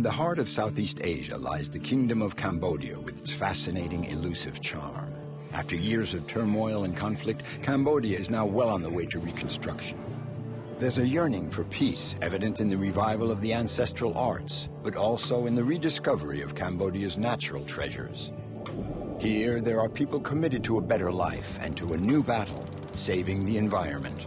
In the heart of Southeast Asia lies the Kingdom of Cambodia with its fascinating, elusive charm. After years of turmoil and conflict, Cambodia is now well on the way to reconstruction. There's a yearning for peace evident in the revival of the ancestral arts, but also in the rediscovery of Cambodia's natural treasures. Here, there are people committed to a better life and to a new battle, saving the environment.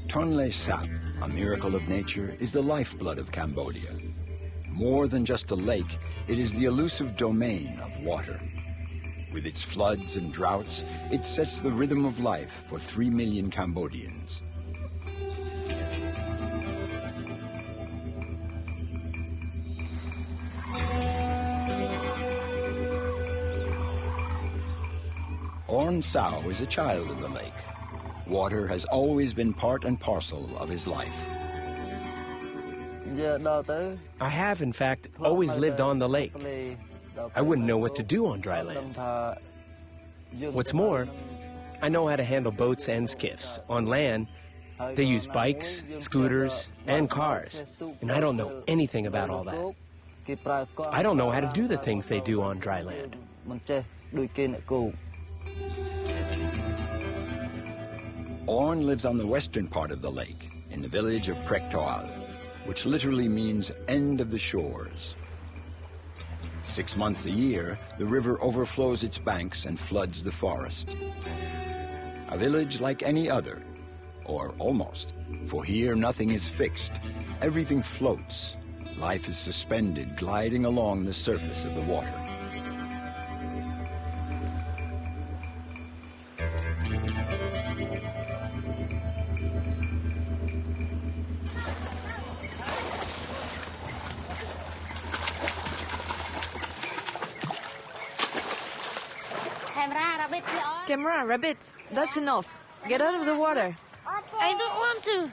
Tonle Sap, a miracle of nature, is the lifeblood of Cambodia. More than just a lake, it is the elusive domain of water. With its floods and droughts, it sets the rhythm of life for 3 million Cambodians. Orn Sao is a child of the lake. Water has always been part and parcel of his life. I have, in fact, always lived on the lake. I wouldn't know what to do on dry land. What's more, I know how to handle boats and skiffs. On land, they use bikes, scooters, and cars, and I don't know anything about all that. I don't know how to do the things they do on dry land. Orn lives on the western part of the lake, in the village of Crocodile, which literally means end of the shores. 6 months a year, the river overflows its banks and floods the forest. A village like any other, or almost, for here nothing is fixed. Everything floats. Life is suspended, gliding along the surface of the water. Camera, rabbit, that's enough. Get out of the water. I don't want to.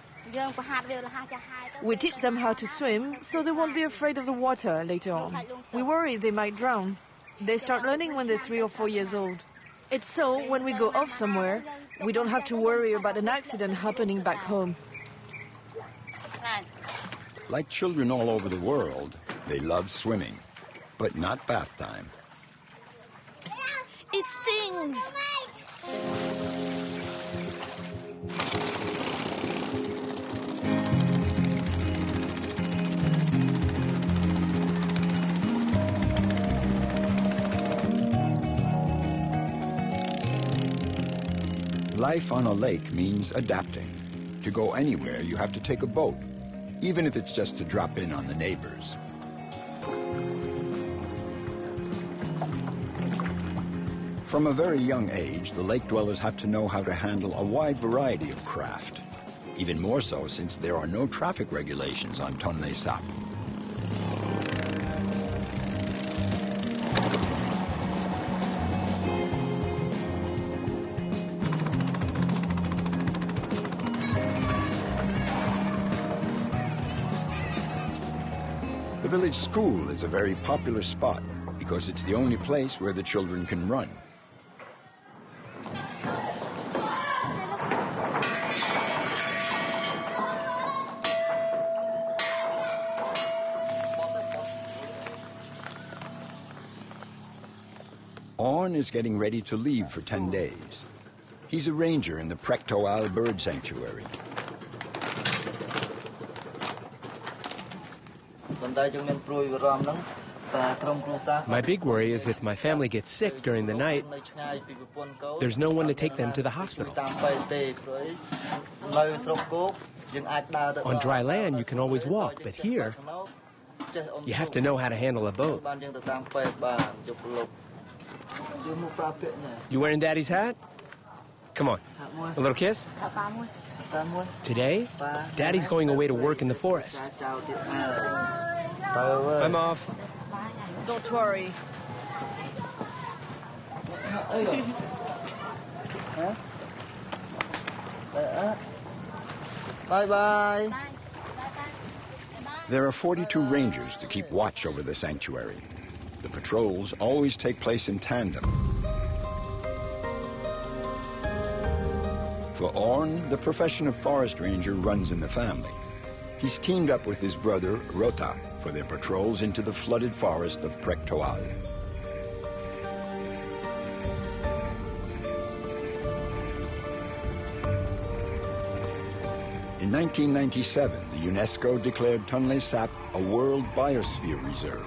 We teach them how to swim, so they won't be afraid of the water later on. We worry they might drown. They start learning when they're 3 or 4 years old. It's so when we go off somewhere, we don't have to worry about an accident happening back home. Like children all over the world, they love swimming, but not bath time. It stings. Life on a lake means adapting. To go anywhere, you have to take a boat, even if it's just to drop in on the neighbors. From a very young age, the lake dwellers have to know how to handle a wide variety of craft. Even more so since there are no traffic regulations on Tonle Sap. The village school is a very popular spot because it's the only place where the children can run. Orn is getting ready to leave for 10 days. He's a ranger in the Crocodile bird sanctuary. My big worry is if my family gets sick during the night, there's no one to take them to the hospital. On dry land, you can always walk, but here, you have to know how to handle a boat. You wearing Daddy's hat? Come on, a little kiss? Today, Daddy's going away to work in the forest. I'm off. Don't worry. Bye-bye. There are 42 rangers to keep watch over the sanctuary. The patrols always take place in tandem. For Orn, the profession of forest ranger runs in the family. He's teamed up with his brother, Rota, for their patrols into the flooded forest of Crocodile. In 1997, the UNESCO declared Tonle Sap a World Biosphere Reserve.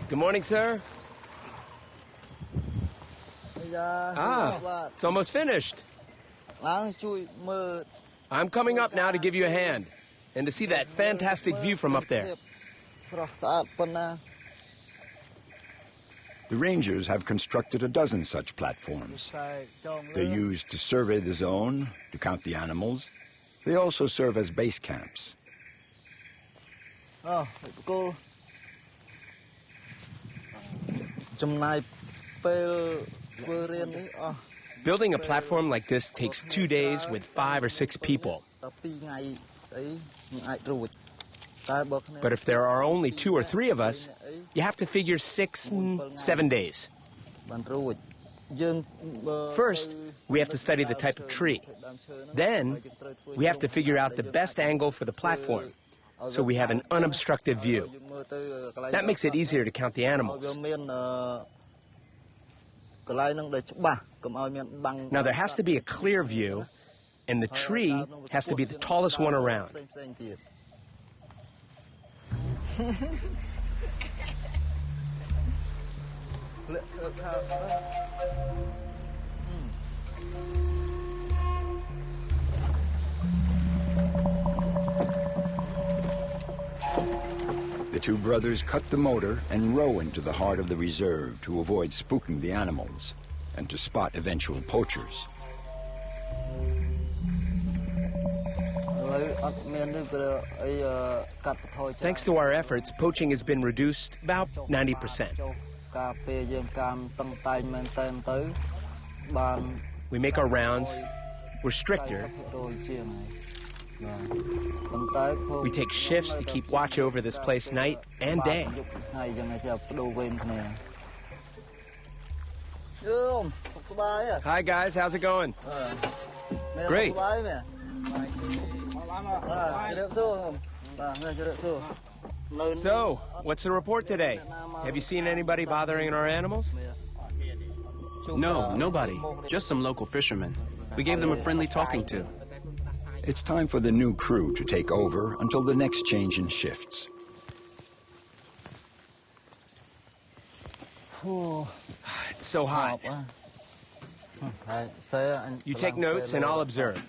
Good morning, sir. It's almost finished. I'm coming up now to give you a hand and to see that fantastic view from up there. The rangers have constructed a dozen such platforms. They're used to survey the zone, to count the animals. They also serve as base camps. Cool. Building a platform like this takes 2 days with 5 or 6 people. But if there are only 2 or 3 of us, you have to figure 6 and 7 days. First, we have to study the type of tree. Then, we have to figure out the best angle for the platform, so we have an unobstructed view. That makes it easier to count the animals. Now there has to be a clear view, and the tree has to be the tallest one around. The two brothers cut the motor and row into the heart of the reserve to avoid spooking the animals and to spot eventual poachers. Thanks to our efforts, poaching has been reduced about 90%. We make our rounds. We're stricter. We take shifts to keep watch over this place night and day. Hi guys, how's it going? Great. So, what's the report today? Have you seen anybody bothering our animals? No, nobody. Just some local fishermen. We gave them a friendly talking to. It's time for the new crew to take over until the next change in shifts. It's so hot. You take notes and I'll observe.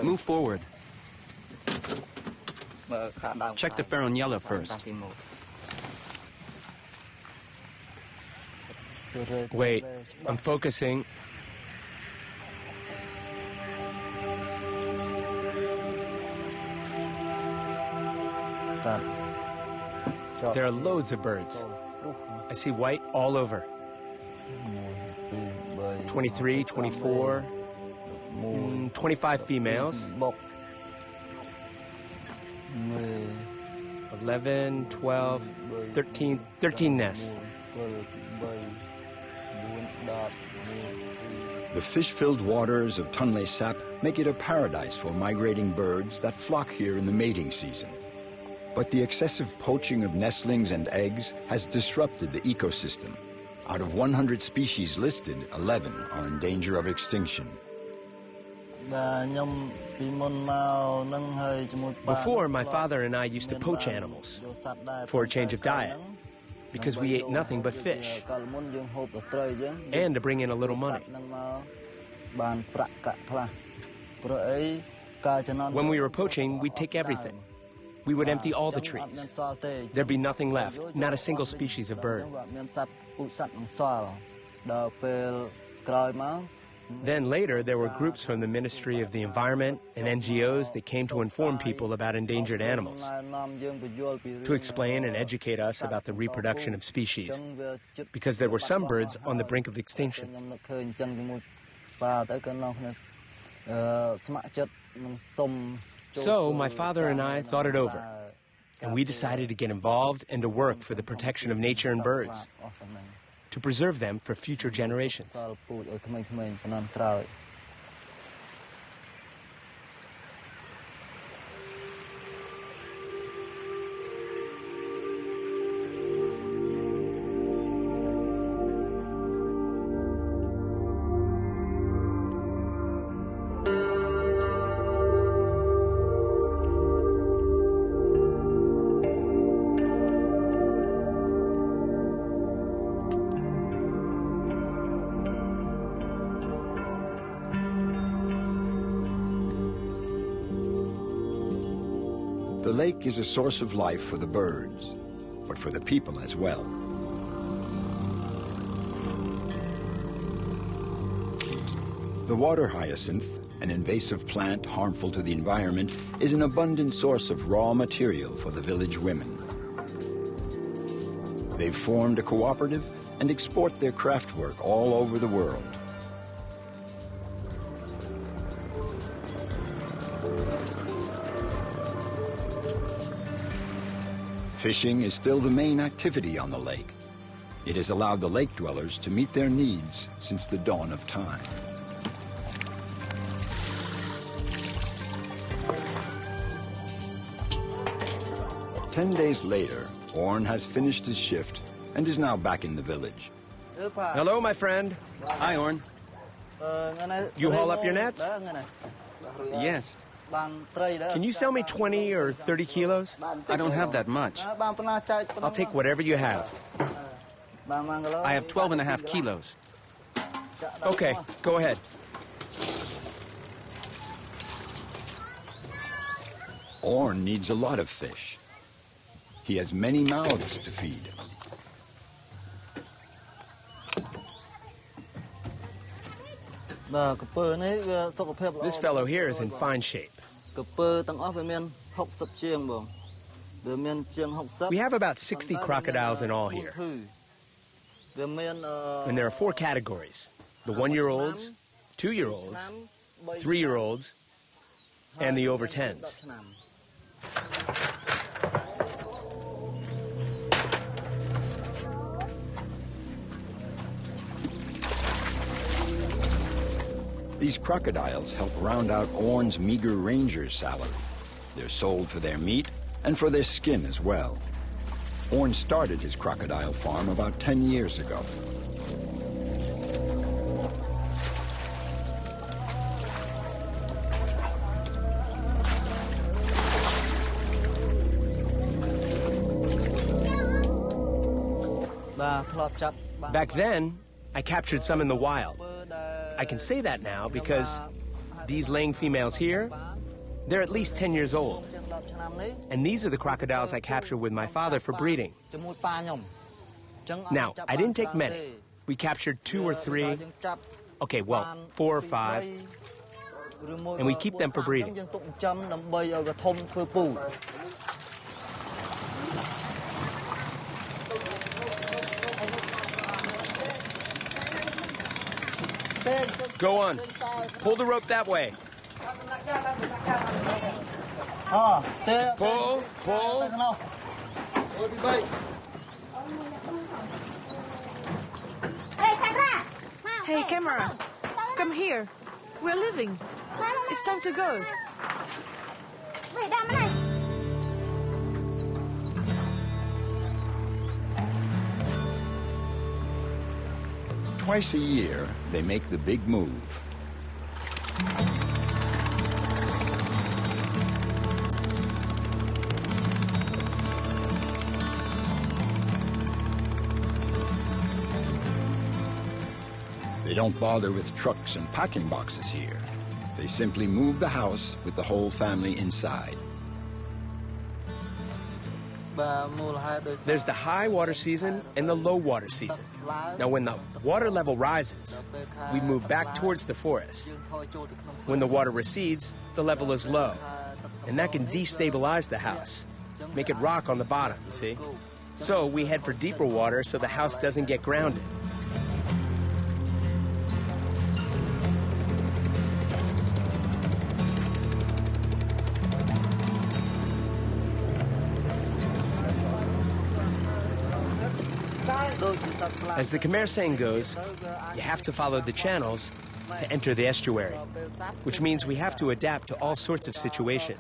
Move forward. Check the Ferronella first. Wait, I'm focusing. There are loads of birds. I see white all over. 23, 24, 25 females. 11, 12, 13 nests. The fish-filled waters of Tonle Sap make it a paradise for migrating birds that flock here in the mating season. But the excessive poaching of nestlings and eggs has disrupted the ecosystem. Out of 100 species listed, 11 are in danger of extinction. Before, my father and I used to poach animals for a change of diet, because we ate nothing but fish, and to bring in a little money. When we were poaching, we'd take everything. We would empty all the trees. There'd be nothing left, not a single species of bird. Then later, there were groups from the Ministry of the Environment and NGOs that came to inform people about endangered animals, to explain and educate us about the reproduction of species, because there were some birds on the brink of extinction. So my father and I thought it over, and we decided to get involved and to work for the protection of nature and birds, to preserve them for future generations. The lake is a source of life for the birds, but for the people as well. The water hyacinth, an invasive plant harmful to the environment, is an abundant source of raw material for the village women. They've formed a cooperative and export their craft work all over the world. Fishing is still the main activity on the lake. It has allowed the lake dwellers to meet their needs since the dawn of time. Ten days later, Orn has finished his shift and is now back in the village. Hello, my friend. Hi, Orn. You haul up your nets? Yes. Can you sell me 20 or 30 kilos? I don't have that much. I'll take whatever you have. I have 12.5 kilos. Okay, go ahead. Orn needs a lot of fish. He has many mouths to feed. This fellow here is in fine shape. We have about 60 crocodiles in all here. And there are 4 categories: the 1-year-olds, 2-year-olds, 3-year-olds, and the over 10s. These crocodiles help round out Orn's meager ranger's salary. They're sold for their meat and for their skin as well. Orn started his crocodile farm about 10 years ago. Back then, I captured some in the wild. I can say that now because these laying females here, they're at least 10 years old. And these are the crocodiles I captured with my father for breeding. Now, I didn't take many. We captured 2 or 3, okay, well, 4 or 5, and we keep them for breeding. Go on. Pull the rope that way. Pull, pull. Hey, camera, come here. We're leaving. It's time to go. Twice a year, they make the big move. They don't bother with trucks and packing boxes here. They simply move the house with the whole family inside. There's the high water season and the low water season. Now, when the water level rises, we move back towards the forest. When the water recedes, the level is low, and that can destabilize the house, make it rock on the bottom, you see? So we head for deeper water so the house doesn't get grounded. As the Khmer saying goes, you have to follow the channels to enter the estuary, which means we have to adapt to all sorts of situations.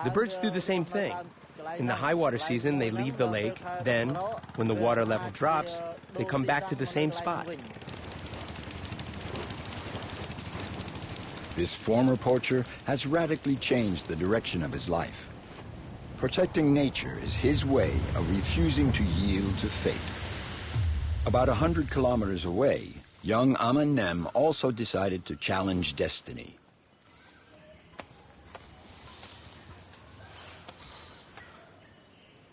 The birds do the same thing. In the high water season, they leave the lake. Then, when the water level drops, they come back to the same spot. This former poacher has radically changed the direction of his life. Protecting nature is his way of refusing to yield to fate. About 100 kilometers away, young Aman Nem also decided to challenge destiny.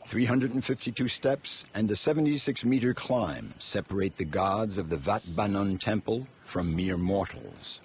"352 steps and a 76-meter climb separate the gods of the Wat Banon temple from mere mortals.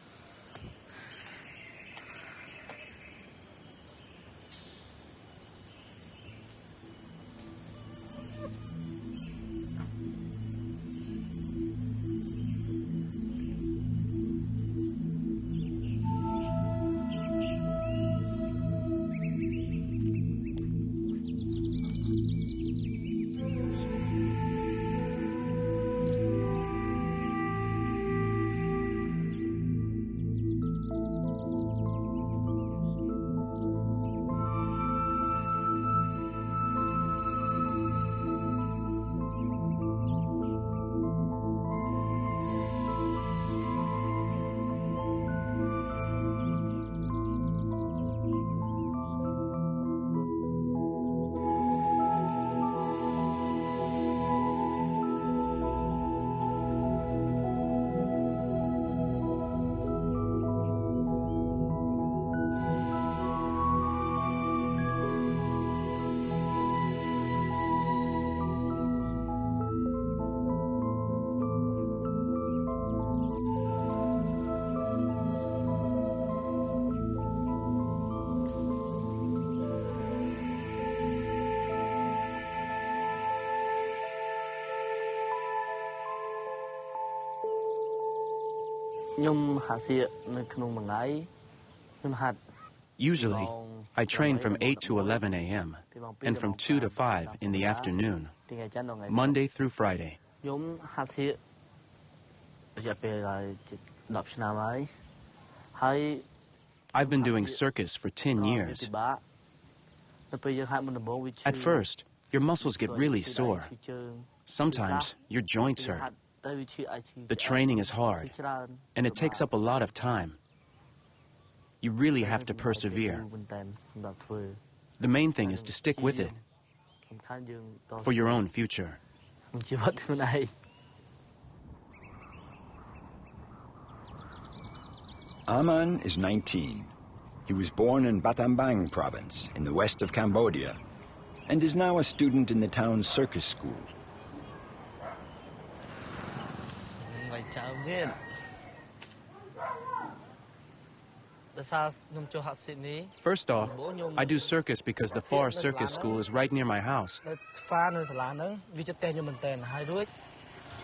Usually, I train from 8 to 11 a.m. and from 2 to 5 in the afternoon, Monday through Friday. I've been doing circus for 10 years. At first, your muscles get really sore. Sometimes your joints hurt. The training is hard, and it takes up a lot of time. You really have to persevere. The main thing is to stick with it for your own future. Aman is 19. He was born in Battambang province in the west of Cambodia and is now a student in the town's circus school. First off, I do circus because the Far Circus School is right near my house.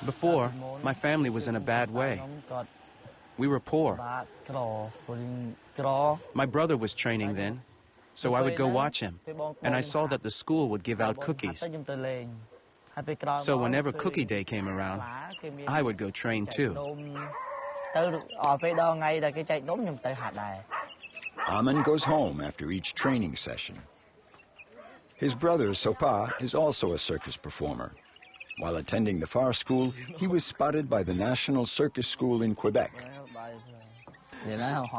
Before, my family was in a bad way. We were poor. My brother was training then, so I would go watch him, and I saw that the school would give out cookies. So whenever cookie day came around, I would go train too. Aman goes home after each training session. His brother, Sopa, is also a circus performer. While attending the Far School, he was spotted by the National Circus School in Quebec.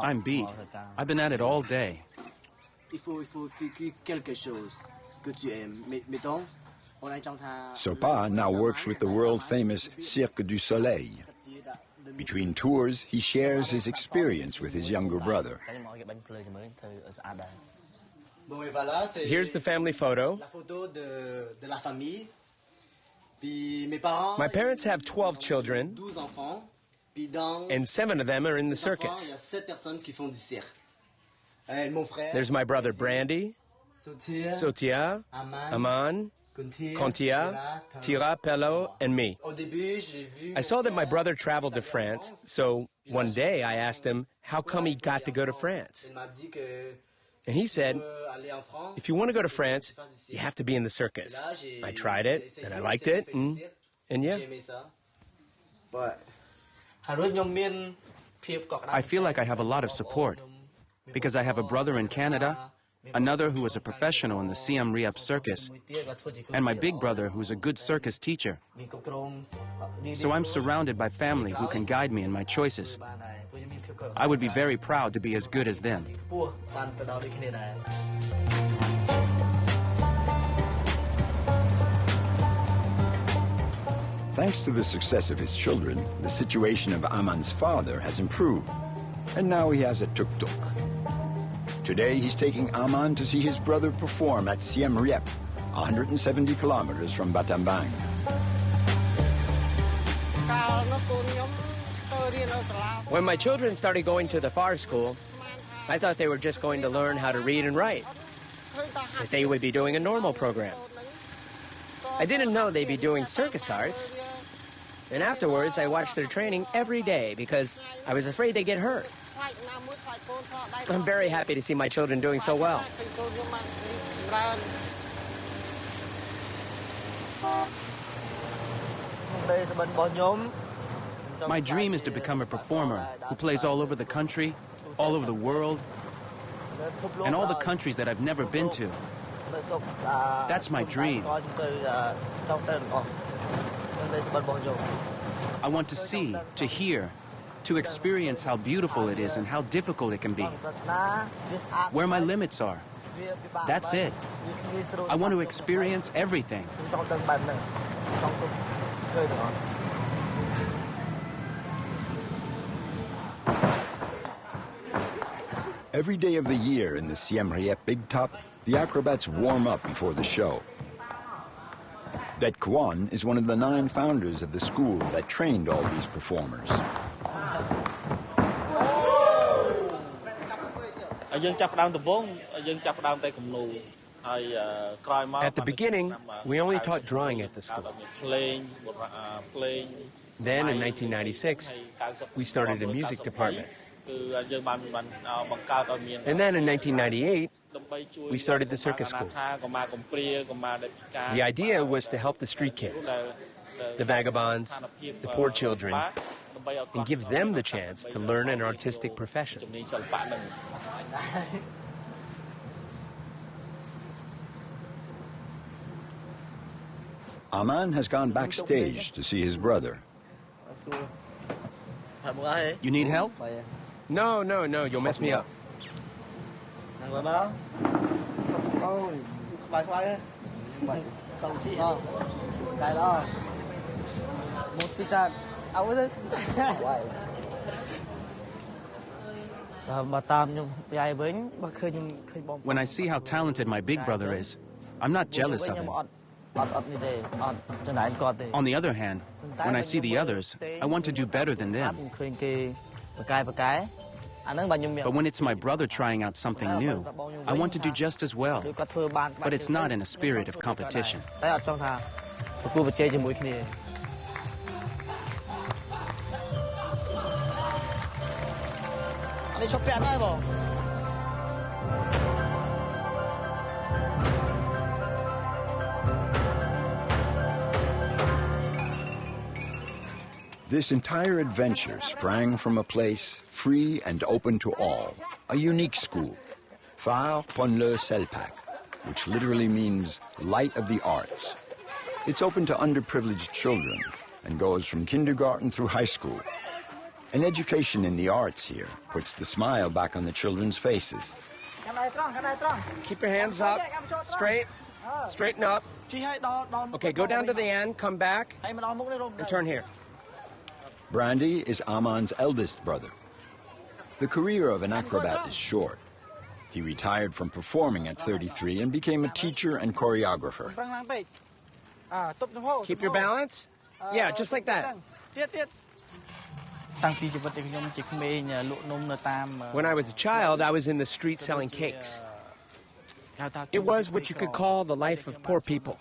I'm beat. I've been at it all day. Sopa now works with the world-famous Cirque du Soleil. Between tours, he shares his experience with his younger brother. Here's the family photo. My parents have 12 children, and 7 of them are in the circus. There's my brother Brandy, Sotia, Aman, Contia, Tira, Pello, and me. I saw that my brother traveled to France, so one day I asked him how come he got to go to France. And he said, if you want to go to France, you have to be in the circus. I tried it, and I liked it, and yeah. I feel like I have a lot of support because I have a brother in Canada, another who is a professional in the Siem Reap circus, and my big brother who's a good circus teacher. So I'm surrounded by family who can guide me in my choices. I would be very proud to be as good as them. Thanks to the success of his children, the situation of Aman's father has improved, and now he has a tuk-tuk. Today, he's taking Aman to see his brother perform at Siem Reap, 170 kilometers from Battambang. When my children started going to the far school, I thought they were just going to learn how to read and write, that they would be doing a normal program. I didn't know they'd be doing circus arts, and afterwards I watched their training every day because I was afraid they'd get hurt. I'm very happy to see my children doing so well. My dream is to become a performer who plays all over the country, all over the world, and all the countries that I've never been to. That's my dream. I want to see, to hear, to experience how beautiful it is and how difficult it can be. Where my limits are. That's it. I want to experience everything. Every day of the year in the Siem Reap Big Top, the acrobats warm up before the show. Det Kwan is one of the 9 founders of the school that trained all these performers. At the beginning, we only taught drawing at the school. Then in 1996, we started a music department. And then in 1998, we started the circus school. The idea was to help the street kids, the vagabonds, the poor children, and give them the chance to learn an artistic profession. Aman has gone backstage to see his brother. You need help? No, you'll mess me up. When I see how talented my big brother is, I'm not jealous of him. On the other hand, when I see the others, I want to do better than them. But when it's my brother trying out something new, I want to do just as well. But it's not in a spirit of competition. This entire adventure sprang from a place free and open to all, a unique school, Phar Tonle Sap, which literally means light of the arts. It's open to underprivileged children and goes from kindergarten through high school. An education in the arts here puts the smile back on the children's faces. Keep your hands up, straight, straighten up. Okay, go down to the end, come back, and turn here. Brandy is Aman's eldest brother. The career of an acrobat is short. He retired from performing at 33 and became a teacher and choreographer. Keep your balance? Yeah, just like that. When I was a child, I was in the street selling cakes. It was what you could call the life of poor people.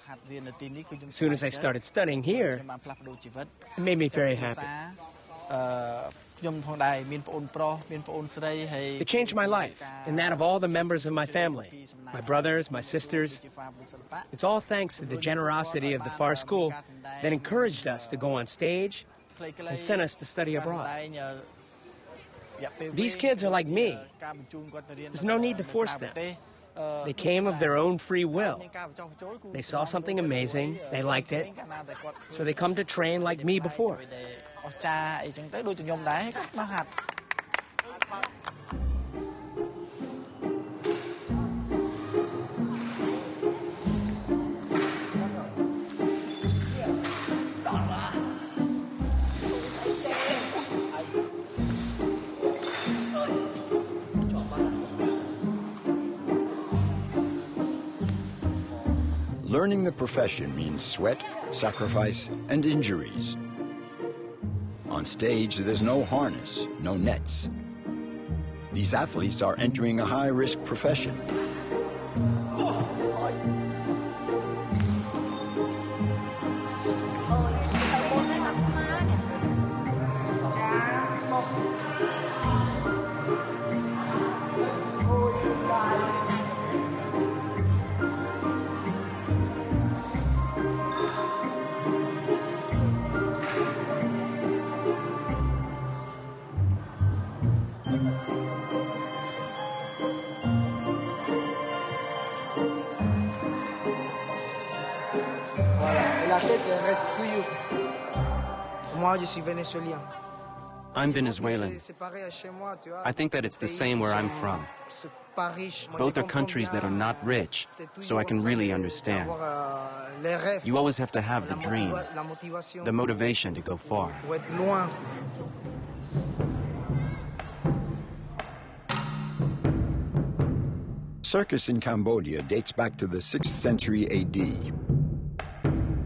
As soon as I started studying here, it made me very happy. It changed my life and that of all the members of my family, my brothers, my sisters. It's all thanks to the generosity of the Far School that encouraged us to go on stage and sent us to study abroad. These kids are like me. There's no need to force them. They came of their own free will. They saw something amazing, they liked it, so they come to train like me before. Learning the profession means sweat, sacrifice, and injuries. On stage, there's no harness, no nets. These athletes are entering a high-risk profession. I'm Venezuelan. I think that it's the same where I'm from. Both are countries that are not rich, so I can really understand. You always have to have the dream, the motivation to go far. Circus in Cambodia dates back to the 6th century AD.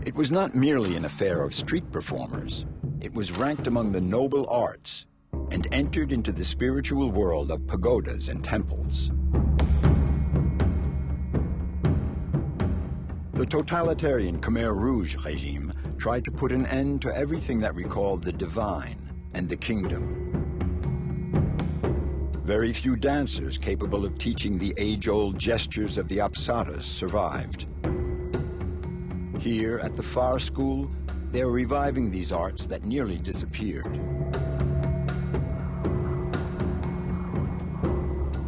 It was not merely an affair of street performers. It was ranked among the noble arts and entered into the spiritual world of pagodas and temples. The totalitarian Khmer Rouge regime tried to put an end to everything that recalled the divine and the kingdom. Very few dancers capable of teaching the age-old gestures of the apsaras survived. Here at the Far School, they are reviving these arts that nearly disappeared.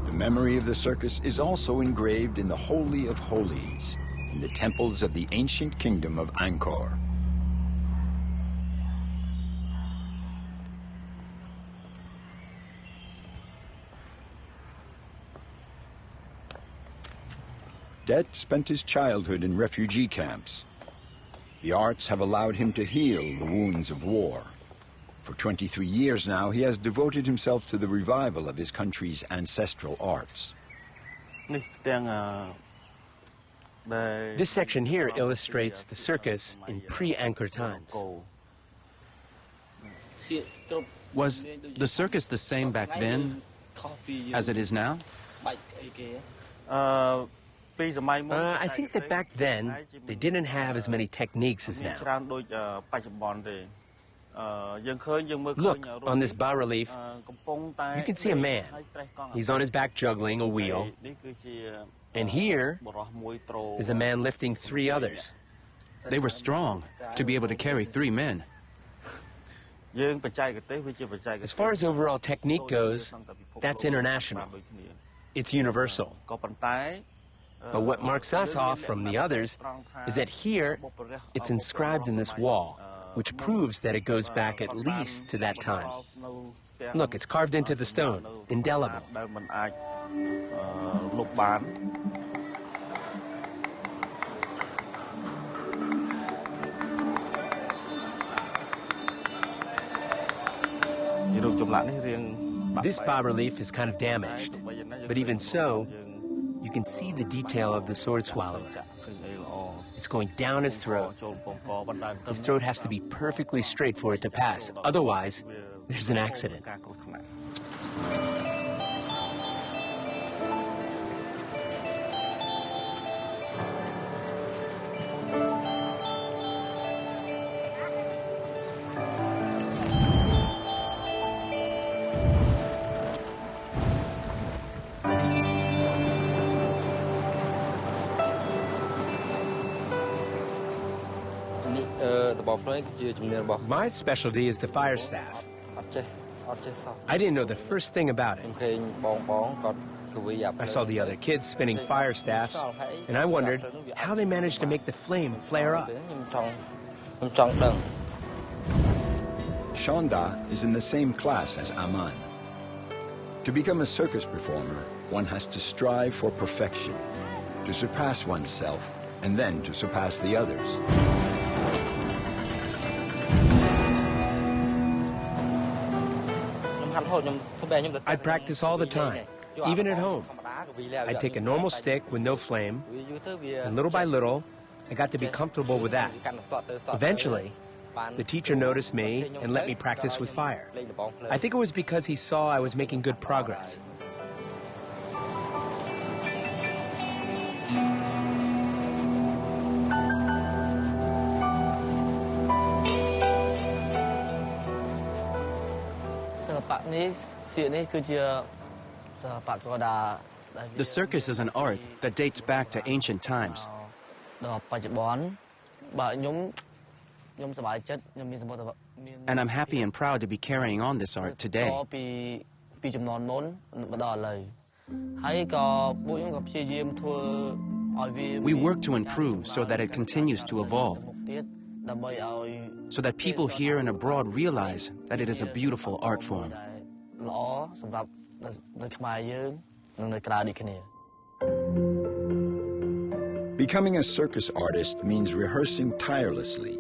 The memory of the circus is also engraved in the Holy of Holies, in the temples of the ancient kingdom of Angkor. Det spent his childhood in refugee camps. The arts have allowed him to heal the wounds of war. For 23 years now, he has devoted himself to the revival of his country's ancestral arts. This section here illustrates the circus in pre-Angkor times. Was the circus the same back then as it is now? I think that back then, they didn't have as many techniques as now. Look, on this bas-relief, you can see a man. He's on his back juggling a wheel. And here is a man lifting 3 others. They were strong to be able to carry 3 men. As far as overall technique goes, that's international. It's universal. But what marks us off from the others is that here, it's inscribed in this wall, which proves that it goes back at least to that time. Look, it's carved into the stone, indelible. This bas-relief is kind of damaged, but even so, you can see the detail of the sword swallower. It's going down his throat. His throat has to be perfectly straight for it to pass. Otherwise, there's an accident. My specialty is the fire staff. I didn't know the first thing about it. I saw the other kids spinning fire staffs, and I wondered how they managed to make the flame flare up. Sunda is in the same class as Aman. To become a circus performer, one has to strive for perfection, to surpass oneself, and then to surpass the others. I practice all the time, even at home. I take a normal stick with no flame, and little by little, I got to be comfortable with that. Eventually, the teacher noticed me and let me practice with fire. I think it was because he saw I was making good progress. The circus is an art that dates back to ancient times. And I'm happy and proud to be carrying on this art today. We work to improve so that it continues to evolve, so that people here and abroad realize that it is a beautiful art form. Becoming a circus artist means rehearsing tirelessly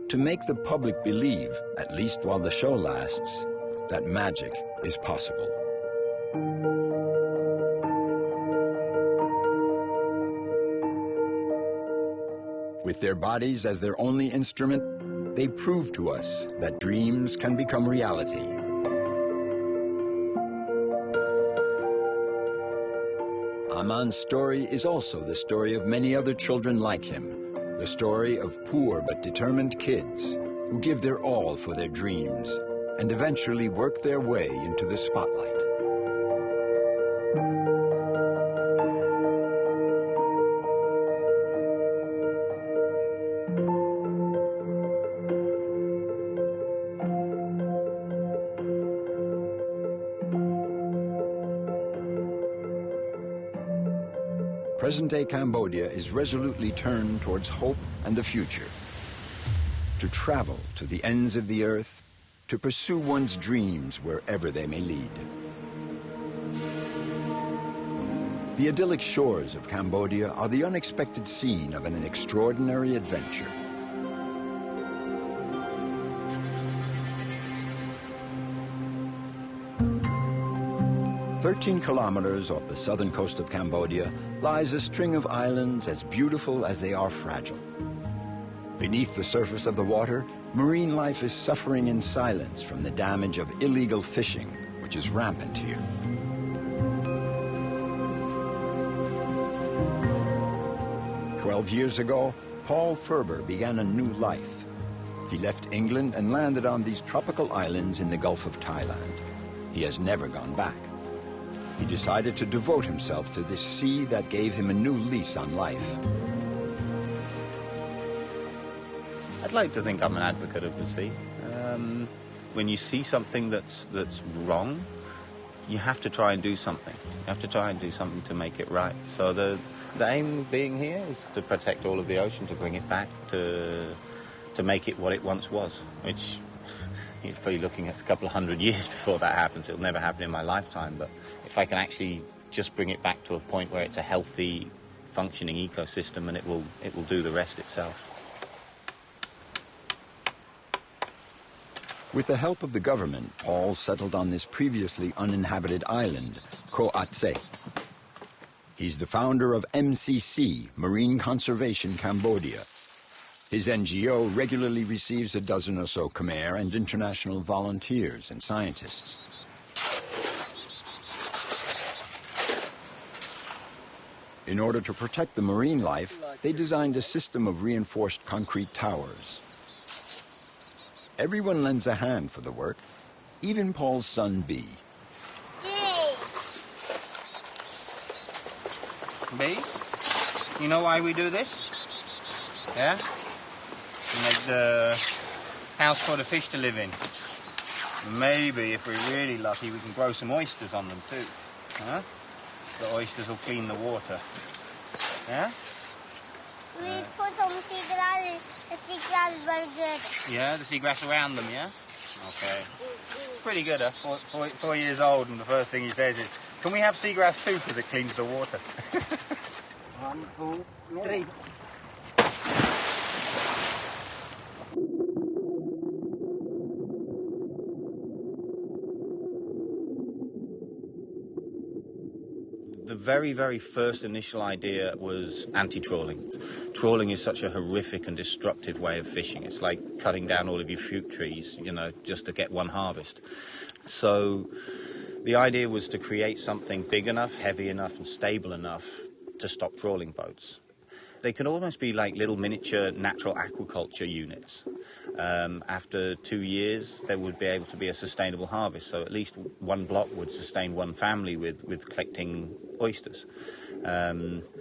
to make the public believe, at least while the show lasts, that magic is possible. With their bodies as their only instrument, they prove to us that dreams can become reality. Aman's story is also the story of many other children like him, the story of poor but determined kids who give their all for their dreams and eventually work their way into the spotlight. Present-day Cambodia is resolutely turned towards hope and the future. To travel to the ends of the earth, to pursue one's dreams wherever they may lead. The idyllic shores of Cambodia are the unexpected scene of an extraordinary adventure. "13 kilometers off the southern coast of Cambodia lies a string of islands as beautiful as they are fragile. Beneath the surface of the water, marine life is suffering in silence from the damage of illegal fishing, which is rampant here. "12 years ago, Paul Ferber began a new life. He left England and landed on these tropical islands in the Gulf of Thailand. He has never gone back. He decided to devote himself to this sea that gave him a new lease on life. I'd like to think I'm an advocate of the sea. When you see something that's wrong, you have to try and do something. You have to try and do something to make it right. So the aim being here is to protect all of the ocean, to bring it back, to make it what it once was, which you're probably looking at a couple of hundred years before that happens. It'll never happen in my lifetime, but if I can actually just bring it back to a point where it's a healthy, functioning ecosystem, and it will do the rest itself. With the help of the government, Paul settled on this previously uninhabited island, Ko Atse. He's the founder of MCC, Marine Conservation Cambodia. His NGO regularly receives a dozen or so Khmer and international volunteers and scientists. In order to protect the marine life, they designed a system of reinforced concrete towers. Everyone lends a hand for the work, even Paul's son, B. B, you know why we do this? Yeah? To make the house for the fish to live in. Maybe, if we're really lucky, we can grow some oysters on them too. Huh? The oysters will clean the water. Yeah? We put some seagrass. The seagrass is very good. Yeah, the seagrass around them, yeah? Okay. Pretty good, huh? 4 years old, and the first thing he says is, can we have seagrass too, because it cleans the water? 1, 2, 3. The very, very first initial idea was anti-trawling. Trawling is such a horrific and destructive way of fishing. It's like cutting down all of your fruit trees, you know, just to get one harvest. So the idea was to create something big enough, heavy enough, and stable enough to stop trawling boats. They can almost be like little miniature natural aquaculture units. After 2 years, there would be able to be a sustainable harvest. So at least one block would sustain one family with collecting oysters.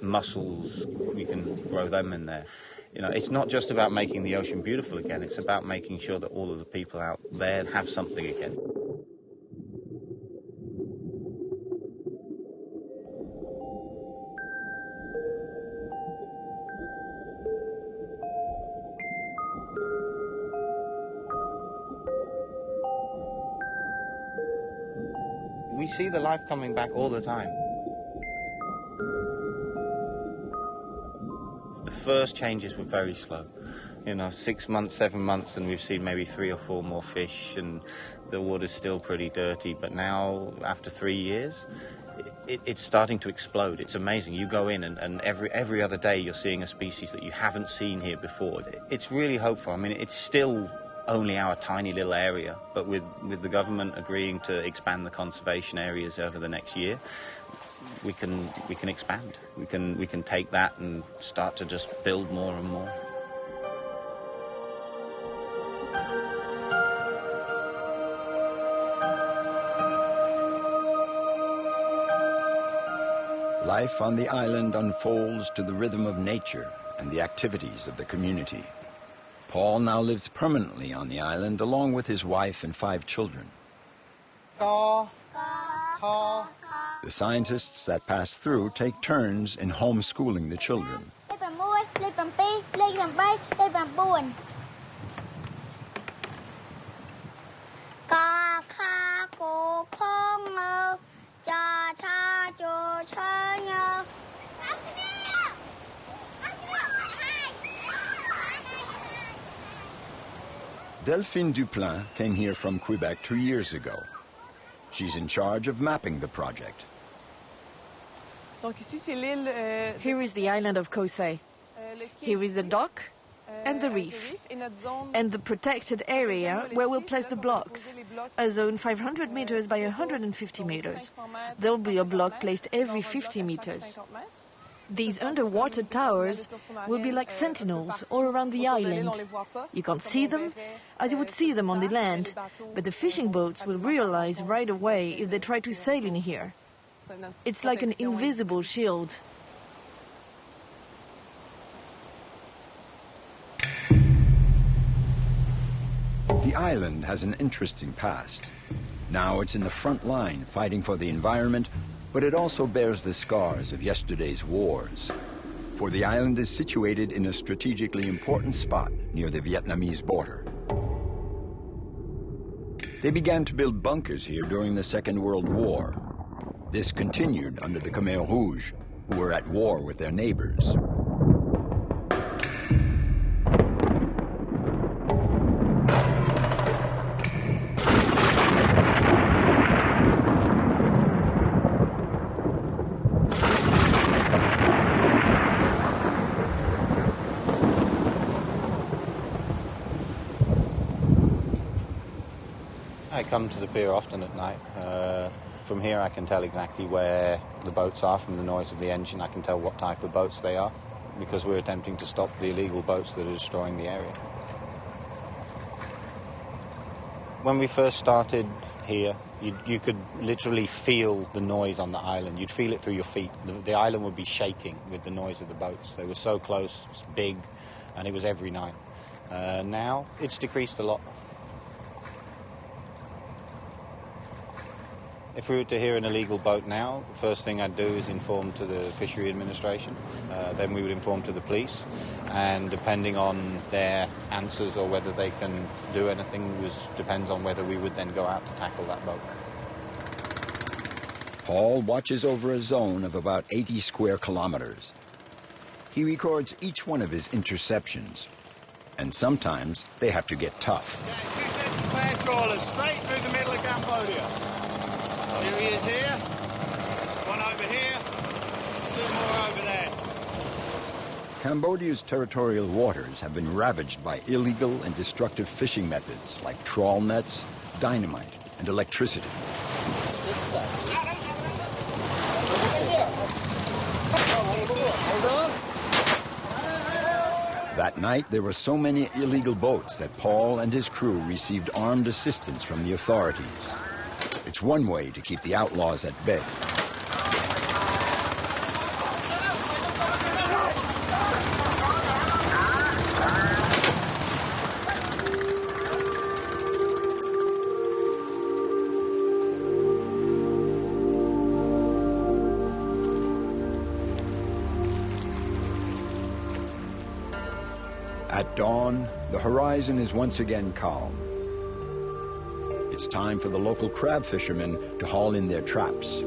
Mussels, we can grow them in there. You know, it's not just about making the ocean beautiful again. It's about making sure that all of the people out there have something again. We see the life coming back all the time. The first changes were very slow. You know, 6 months, 7 months, and we've seen maybe 3 or 4 more fish, and the water's still pretty dirty. But now, after 3 years, it's starting to explode. It's amazing. You go in, and every other day you're seeing a species that you haven't seen here before. It's really hopeful. I mean, it's still only our tiny little area, but with the government agreeing to expand the conservation areas over the next year, we can expand. We can take that and start to just build more and more. Life on the island unfolds to the rhythm of nature and the activities of the community. Paul now lives permanently on the island along with his wife and 5 children. The scientists that pass through take turns in homeschooling the children. Delphine Duplain came here from Quebec 2 years ago. She's in charge of mapping the project. Here is the island of Ko Se. Here is the dock and the reef, and the protected area where we'll place the blocks, a zone 500 meters by 150 meters. There'll be a block placed every 50 meters. These underwater towers will be like sentinels all around the island. You can't see them as you would see them on the land, but the fishing boats will realize right away if they try to sail in here. It's like an invisible shield. The island has an interesting past. Now it's in the front line fighting for the environment, but it also bears the scars of yesterday's wars. For the island is situated in a strategically important spot near the Vietnamese border. They began to build bunkers here during the Second World War. This continued under the Khmer Rouge, who were at war with their neighbors. come to the pier often at night. From here I can tell exactly where the boats are from the noise of the engine. I can tell what type of boats they are because we're attempting to stop the illegal boats that are destroying the area. When we first started here, you could literally feel the noise on the island. You'd feel it through your feet. The island would be shaking with the noise of the boats. They were so close, big, and it was every night. Now it's decreased a lot. If we were to hear an illegal boat now, the first thing I'd do is inform to the Fishery Administration. Then we would inform to the police. And depending on their answers or whether they can do anything depends on whether we would then go out to tackle that boat. Paul watches over a zone of about 80 square kilometers. He records each one of his interceptions. And sometimes they have to get tough. Yeah, 2 sets of trawlers straight through the middle of Cambodia. Here he is here, one over here, 2 more over there. Cambodia's territorial waters have been ravaged by illegal and destructive fishing methods like trawl nets, dynamite, and electricity. That night, there were so many illegal boats that Paul and his crew received armed assistance from the authorities. It's one way to keep the outlaws at bay. At dawn, the horizon is once again calm. It's time for the local crab fishermen to haul in their traps.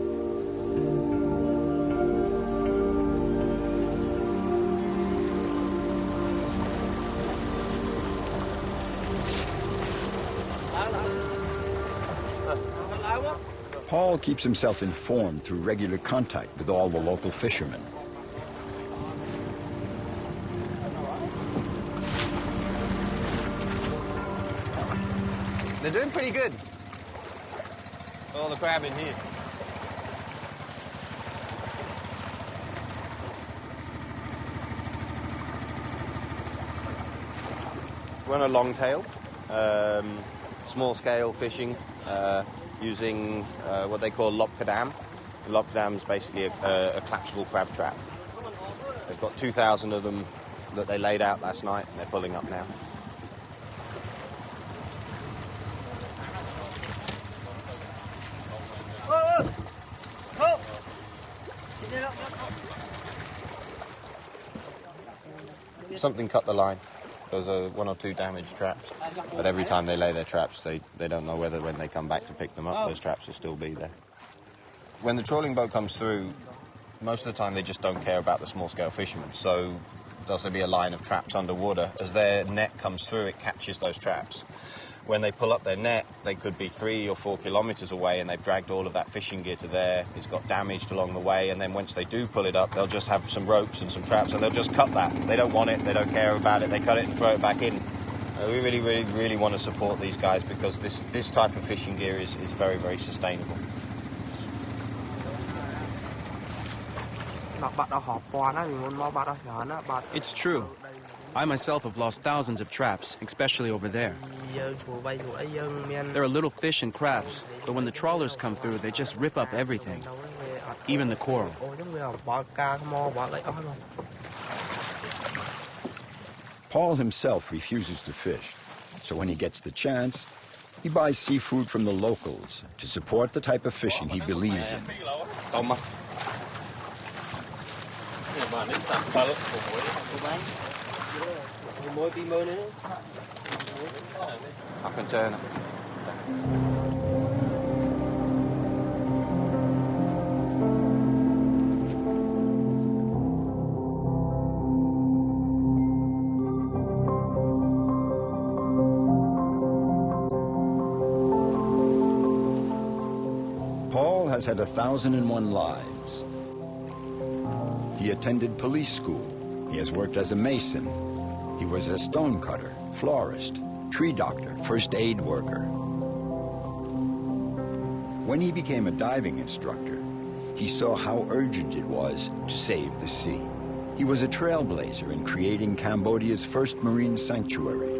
Paul keeps himself informed through regular contact with all the local fishermen. They're doing pretty good. All the crab in here. We're on a long tail, small scale fishing using what they call lopkadam. Lopkadam is basically a collapsible crab trap. They've got 2,000 of them that they laid out last night and they're pulling up now. Something cut the line. There was 1 or 2 damaged traps. But every time they lay their traps, they don't know whether when they come back to pick them up, those traps will still be there. When the trawling boat comes through, most of the time they just don't care about the small-scale fishermen. So there'll be a line of traps underwater. As their net comes through, it catches those traps. When they pull up their net, they could be 3 or 4 kilometers away and they've dragged all of that fishing gear to there. It's got damaged along the way, and then once they do pull it up, they'll just have some ropes and some traps and they'll just cut that. They don't want it, they don't care about it, they cut it and throw it back in. We really want to support these guys because this type of fishing gear is very, very sustainable. It's true. I myself have lost thousands of traps, especially over there. There are little fish and crabs, but when the trawlers come through, they just rip up everything, even the coral. Paul himself refuses to fish, so when he gets the chance, he buys seafood from the locals to support the type of fishing he believes in. Up and turn it. Paul has had 1,001 lives. He attended police school. He has worked as a mason. He was a stonecutter, florist, tree doctor, first aid worker. When he became a diving instructor, he saw how urgent it was to save the sea. He was a trailblazer in creating Cambodia's first marine sanctuary.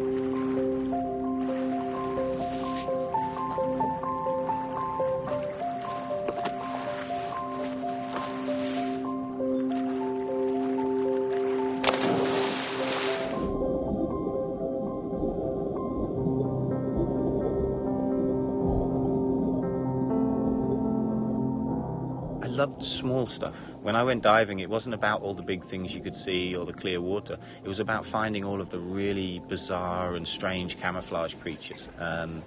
I loved small stuff. When I went diving, it wasn't about all the big things you could see or the clear water. It was about finding all of the really bizarre and strange camouflage creatures.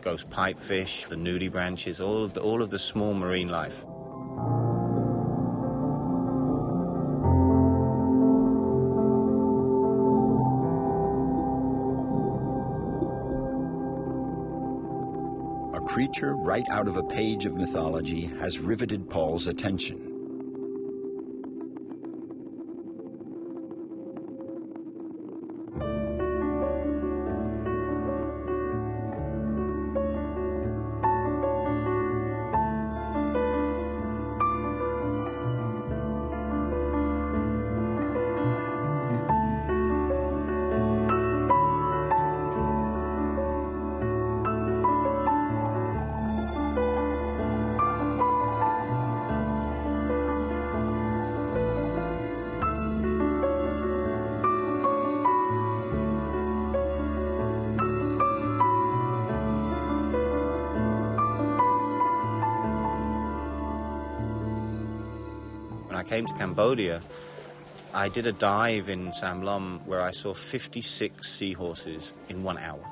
Ghost pipefish, the nudibranches, all of the small marine life. A creature right out of a page of mythology has riveted Paul's attention. When I came to Cambodia, I did a dive in Sam Lom where I saw 56 seahorses in 1 hour.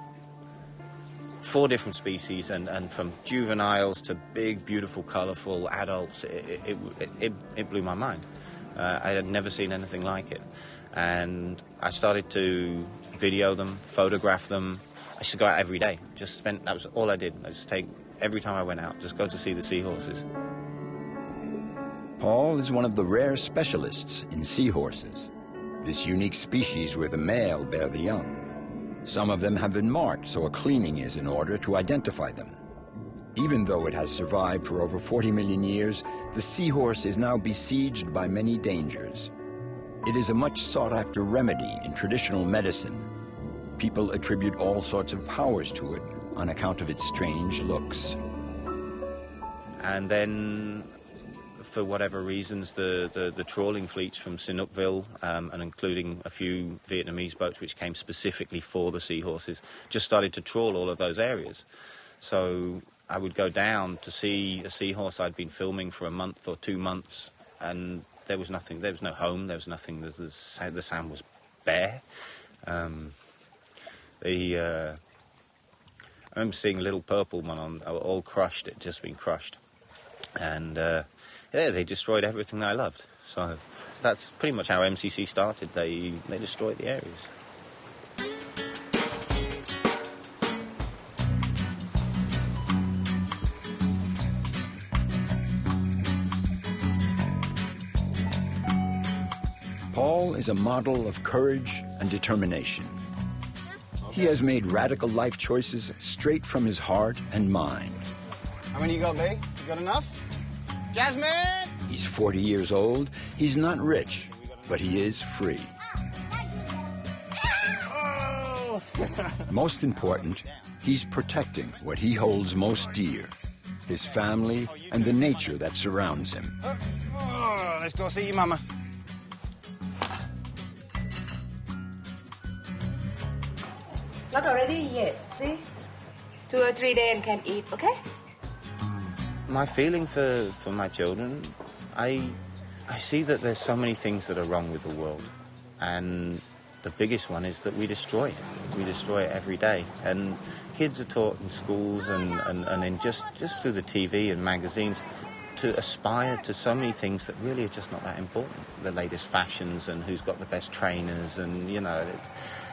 4 different species, and from juveniles to big, beautiful, colourful adults. It blew my mind. I had never seen anything like it. And I started to video them, photograph them. I used to go out every day. That was all I did. I just every time I went out, just go to see the seahorses. Paul is one of the rare specialists in seahorses, this unique species where the male bear the young. Some of them have been marked, so a cleaning is in order to identify them. Even though it has survived for over 40 million years, the seahorse is now besieged by many dangers. It is a much sought-after remedy in traditional medicine. People attribute all sorts of powers to it on account of its strange looks. And then, for whatever reasons, the trawling fleets from Sinukville, and including a few Vietnamese boats which came specifically for the seahorses, just started to trawl all of those areas. So I would go down to see a seahorse I'd been filming for a month or 2 months, and there was nothing. There was no home. There was nothing. The sand was bare. I remember seeing a little purple one all crushed. It had just been crushed, and they destroyed everything that I loved. So that's pretty much how MCC started. They destroyed the areas. Paul is a model of courage and determination. He has made radical life choices straight from his heart and mind. How many you got, B? You got enough? Jasmine! He's 40 years old. He's not rich, but he is free. Oh! Most important, he's protecting what he holds most dear, his family and the nature that surrounds him. Oh, let's go see your mama. Not already yet, see? 2 or 3 days and can eat, okay? My feeling for my children, I see that there's so many things that are wrong with the world. And the biggest one is that we destroy it. We destroy it every day. And kids are taught in schools and in just through the TV and magazines to aspire to so many things that really are just not that important. The latest fashions and who's got the best trainers and, you know,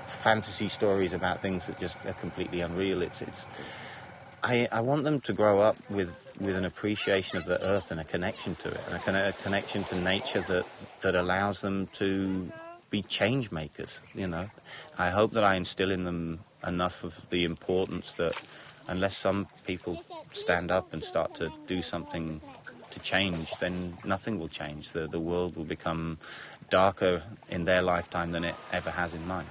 fantasy stories about things that just are completely unreal. I want them to grow up with an appreciation of the earth and a connection to it, and a connection to nature that allows them to be change makers, you know. I hope that I instill in them enough of the importance that unless some people stand up and start to do something to change, then nothing will change. The world will become darker in their lifetime than it ever has in mine.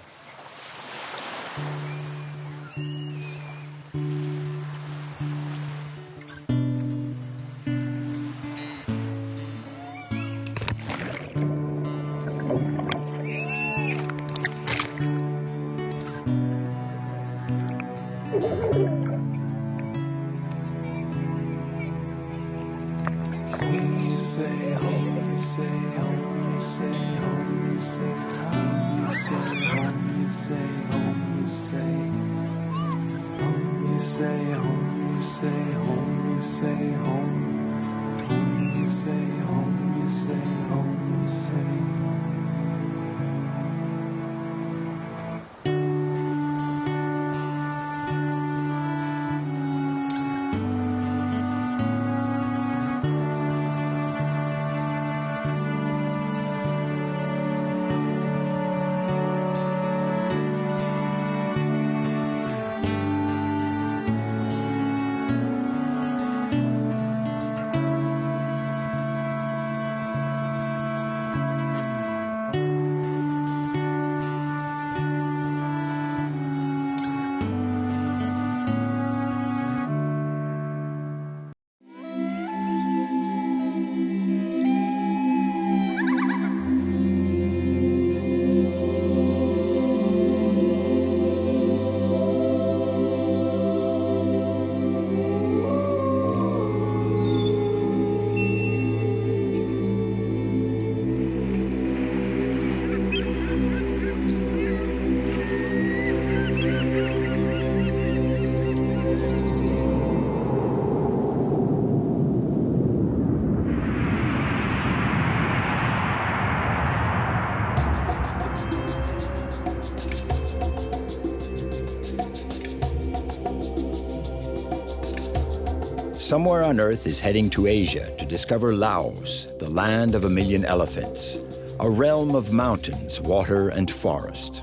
Somewhere on Earth is heading to Asia to discover Laos, the land of 1,000,000 elephants, a realm of mountains, water, and forest.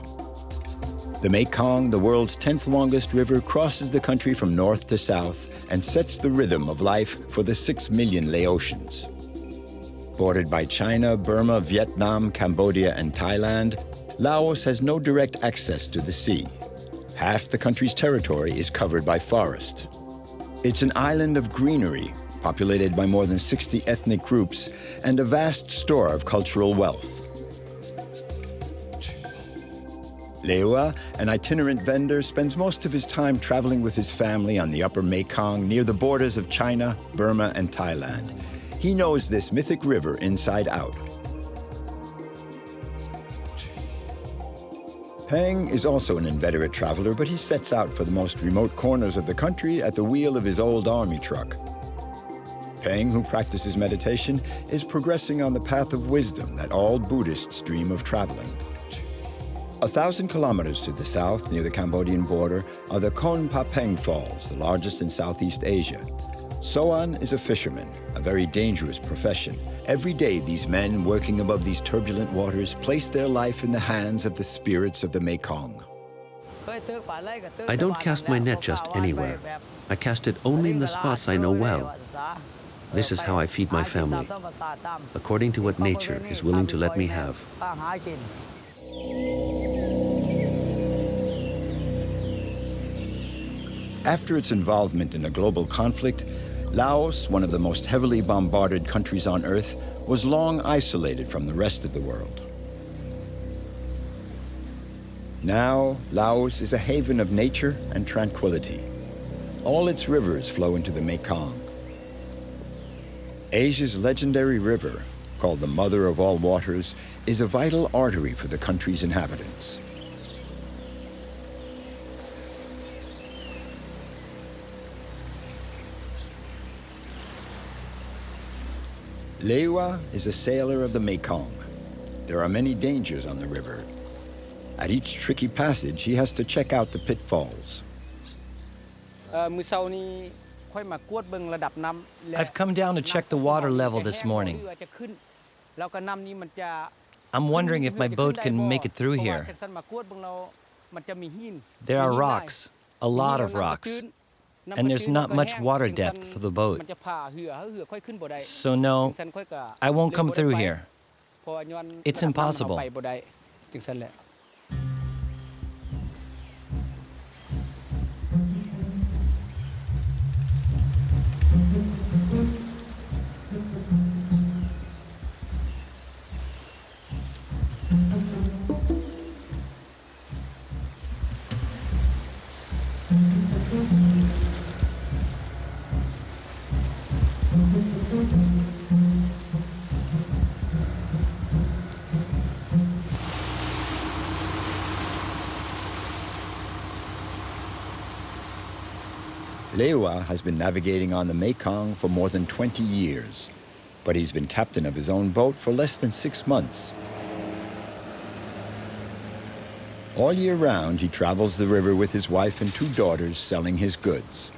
The Mekong, the world's 10th longest river, crosses the country from north to south and sets the rhythm of life for the 6 million Laotians. Bordered by China, Burma, Vietnam, Cambodia, and Thailand, Laos has no direct access to the sea. Half the country's territory is covered by forest. It's an island of greenery, populated by more than 60 ethnic groups, and a vast store of cultural wealth. Leua, an itinerant vendor, spends most of his time traveling with his family on the Upper Mekong near the borders of China, Burma, and Thailand. He knows this mythic river inside out. Pheng is also an inveterate traveler, but he sets out for the most remote corners of the country at the wheel of his old army truck. Pheng, who practices meditation, is progressing on the path of wisdom that all Buddhists dream of traveling. 1,000 kilometers to the south, near the Cambodian border, are the Kon Papeng Falls, the largest in Southeast Asia. Soan is a fisherman, a very dangerous profession. Every day, these men working above these turbulent waters place their life in the hands of the spirits of the Mekong. I don't cast my net just anywhere. I cast it only in the spots I know well. This is how I feed my family, according to what nature is willing to let me have. After its involvement in a global conflict, Laos, one of the most heavily bombarded countries on Earth, was long isolated from the rest of the world. Now, Laos is a haven of nature and tranquility. All its rivers flow into the Mekong. Asia's legendary river, called the Mother of All Waters, is a vital artery for the country's inhabitants. Leua is a sailor of the Mekong. There are many dangers on the river. At each tricky passage, he has to check out the pitfalls. I've come down to check the water level this morning. I'm wondering if my boat can make it through here. There are rocks, a lot of rocks. and there's not much water depth for the boat. So no, I won't come through here. It's impossible. Leua has been navigating on the Mekong for more than 20 years, but he's been captain of his own boat for less than 6 months. All year round, he travels the river with his wife and 2 daughters selling his goods.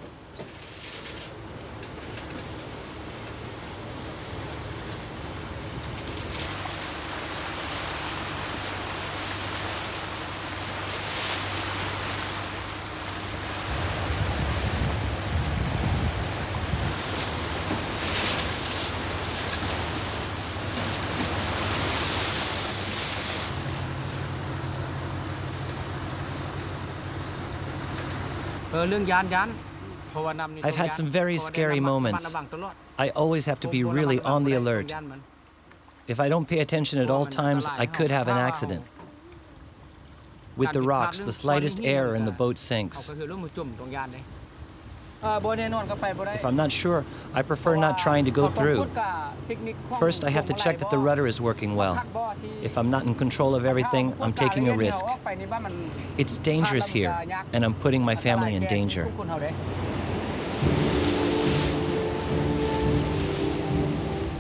I've had some very scary moments. I always have to be really on the alert. If I don't pay attention at all times, I could have an accident. With the rocks, the slightest error and the boat sinks. If I'm not sure, I prefer not trying to go through. First, I have to check that the rudder is working well. If I'm not in control of everything, I'm taking a risk. It's dangerous here, and I'm putting my family in danger.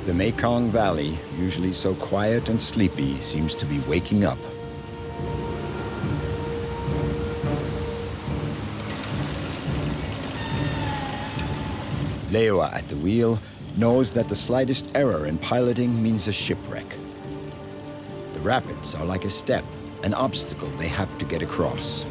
The Mekong Valley, usually so quiet and sleepy, seems to be waking up. Leua at the wheel knows that the slightest error in piloting means a shipwreck. The rapids are like a step, an obstacle they have to get across.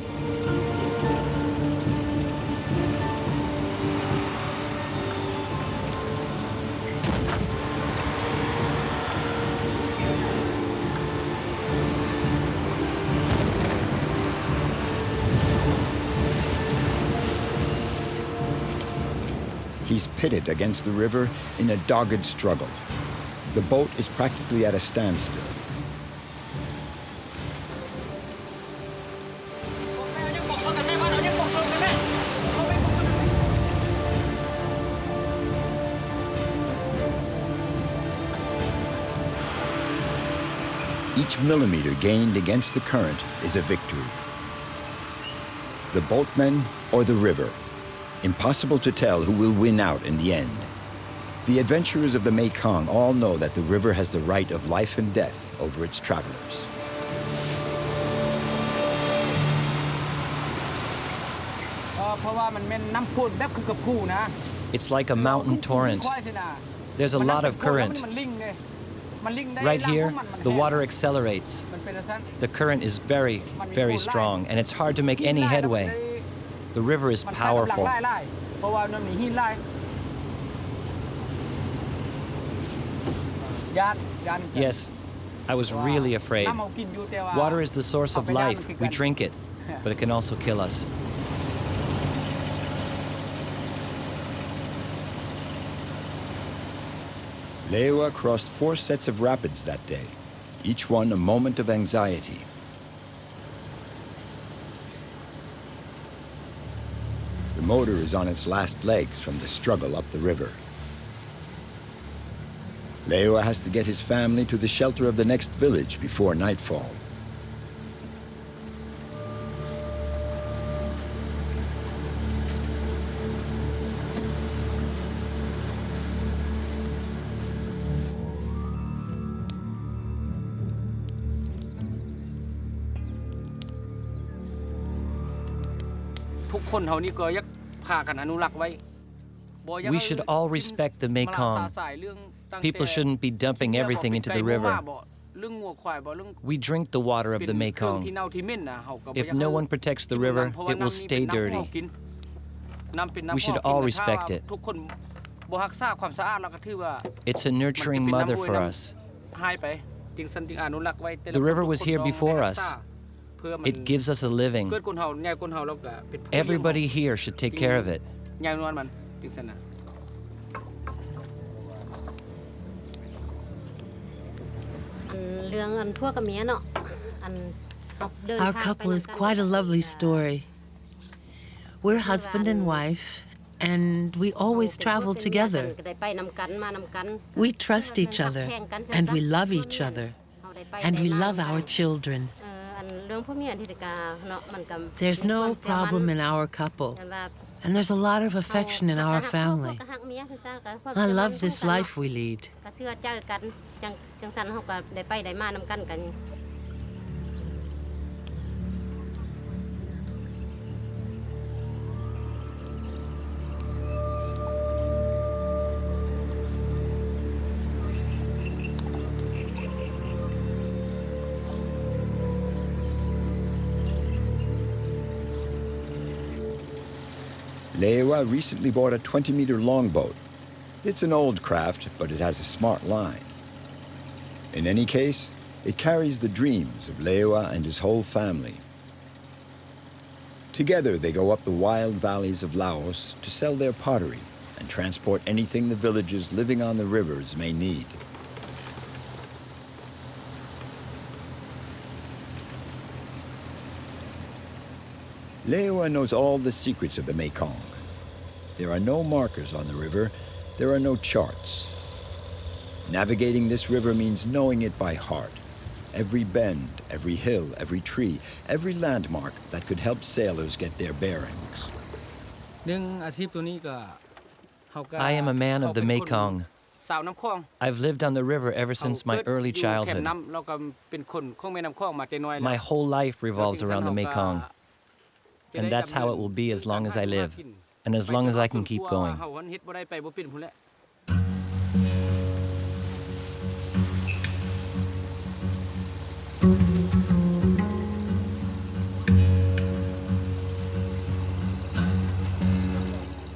He's pitted against the river in a dogged struggle. The boat is practically at a standstill. Each millimeter gained against the current is a victory. The boatmen or the river. Impossible to tell who will win out in the end. The adventurers of the Mekong all know that the river has the right of life and death over its travelers. It's like a mountain torrent. There's a lot of current. Right here, the water accelerates. The current is very, very strong, and it's hard to make any headway. The river is powerful. Yes, I was really afraid. Water is the source of life. We drink it, but it can also kill us. Leua crossed 4 sets of rapids that day, each one a moment of anxiety. The motor is on its last legs from the struggle up the river. Leua has to get his family to the shelter of the next village before nightfall. We should all respect the Mekong. People shouldn't be dumping everything into the river. We drink the water of the Mekong. If no one protects the river, it will stay dirty. We should all respect it. It's a nurturing mother for us. The river was here before us. It gives us a living. Everybody here should take care of it. Our couple is quite a lovely story. We're husband and wife, and we always travel together. We trust each other, and we love each other, and we love our children. There's no problem in our couple, and there's a lot of affection in our family. I love this life we lead. Leua recently bought a 20-meter longboat. It's an old craft, but it has a smart line. In any case, it carries the dreams of Leua and his whole family. Together, they go up the wild valleys of Laos to sell their pottery and transport anything the villagers living on the rivers may need. Leua knows all the secrets of the Mekong. There are no markers on the river. There are no charts. Navigating this river means knowing it by heart. Every bend, every hill, every tree, every landmark that could help sailors get their bearings. I am a man of the Mekong. I've lived on the river ever since my early childhood. My whole life revolves around the Mekong. And that's how it will be as long as I live, and as long as I can keep going.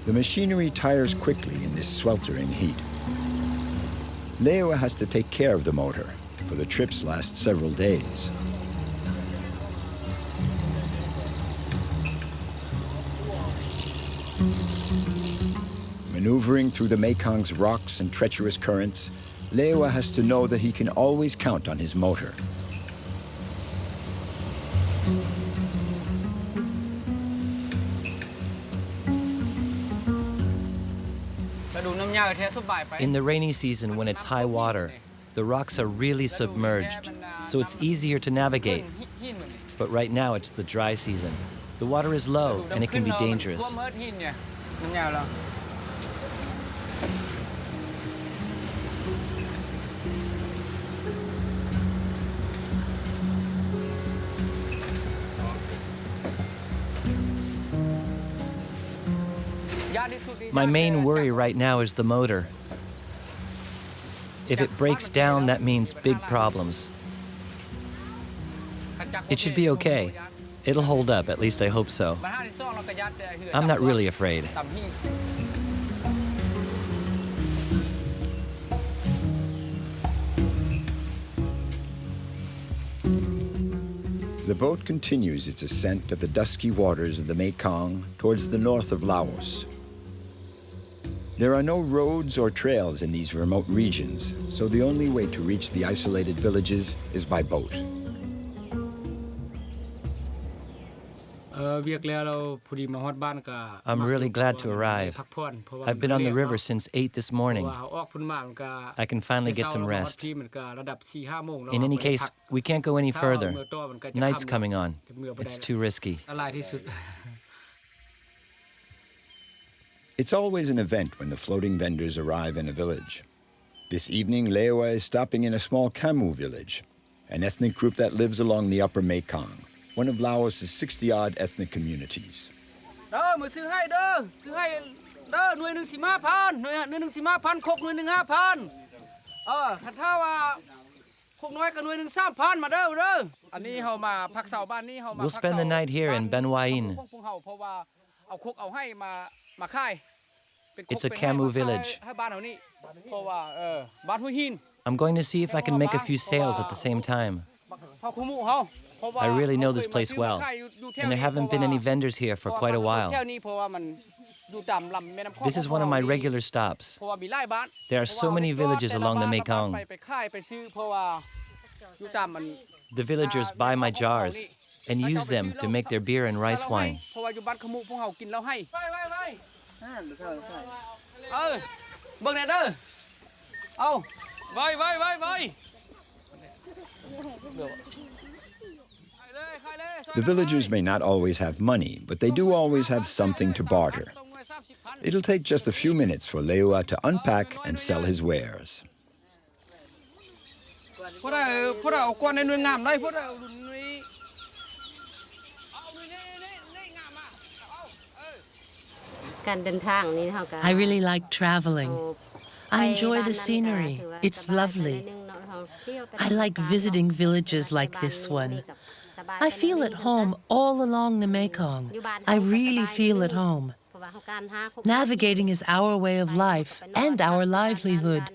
The machinery tires quickly in this sweltering heat. Leua has to take care of the motor, for the trips last several days. Maneuvering through the Mekong's rocks and treacherous currents, Leua has to know that he can always count on his motor. In the rainy season, when it's high water, the rocks are really submerged, so it's easier to navigate. But right now, it's the dry season. The water is low, and it can be dangerous. My main worry right now is the motor. If it breaks down, that means big problems. It should be okay. It'll hold up, at least I hope so. I'm not really afraid. The boat continues its ascent of the dusky waters of the Mekong towards the north of Laos. There are no roads or trails in these remote regions, so the only way to reach the isolated villages is by boat. I'm really glad to arrive. I've been on the river since 8 this morning. I can finally get some rest. In any case, we can't go any further. Night's coming on. It's too risky. It's always an event when the floating vendors arrive in a village. This evening, Leua is stopping in a small Kamu village, an ethnic group that lives along the Upper Mekong, one of Laos's 60-odd ethnic communities. We'll spend the night here in Ben Wain. It's a Camu village. I'm going to see if I can make a few sales at the same time. I really know this place well, and there haven't been any vendors here for quite a while. This is one of my regular stops. There are so many villages along the Mekong. The villagers buy my jars and use them to make their beer and rice wine. The villagers may not always have money, but they do always have something to barter. It'll take just a few minutes for Leua to unpack and sell his wares. I really like traveling. I enjoy the scenery. It's lovely. I like visiting villages like this one. I feel at home all along the Mekong. I really feel at home. Navigating is our way of life and our livelihood.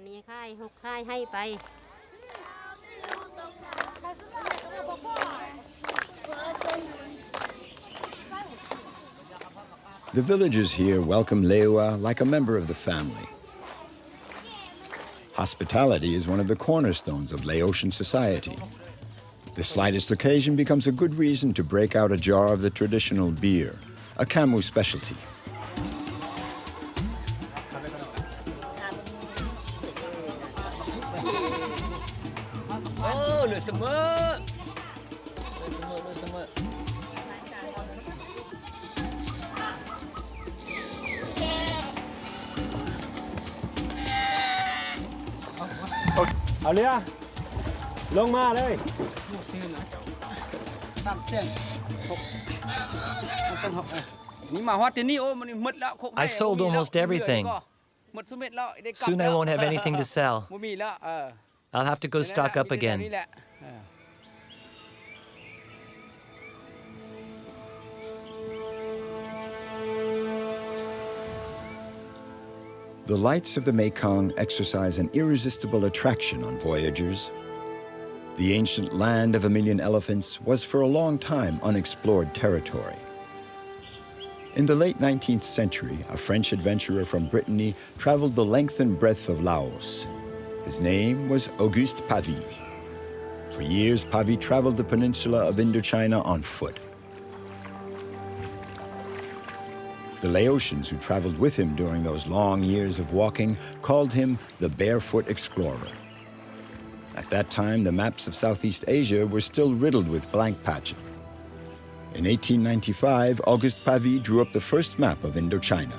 The villagers here welcome Leua like a member of the family. Hospitality is one of the cornerstones of Laotian society. The slightest occasion becomes a good reason to break out a jar of the traditional beer, a Camu specialty. I sold almost everything. Soon I won't have anything to sell. I'll have to go stock up again. The lights of the Mekong exercise an irresistible attraction on voyagers. The ancient land of 1,000,000 elephants was for a long time unexplored territory. In the late 19th century, a French adventurer from Brittany traveled the length and breadth of Laos. His name was Auguste Pavie. For years, Pavie traveled the peninsula of Indochina on foot. The Laotians who traveled with him during those long years of walking called him the barefoot explorer. At that time, the maps of Southeast Asia were still riddled with blank patches. In 1895, Auguste Pavie drew up the first map of Indochina.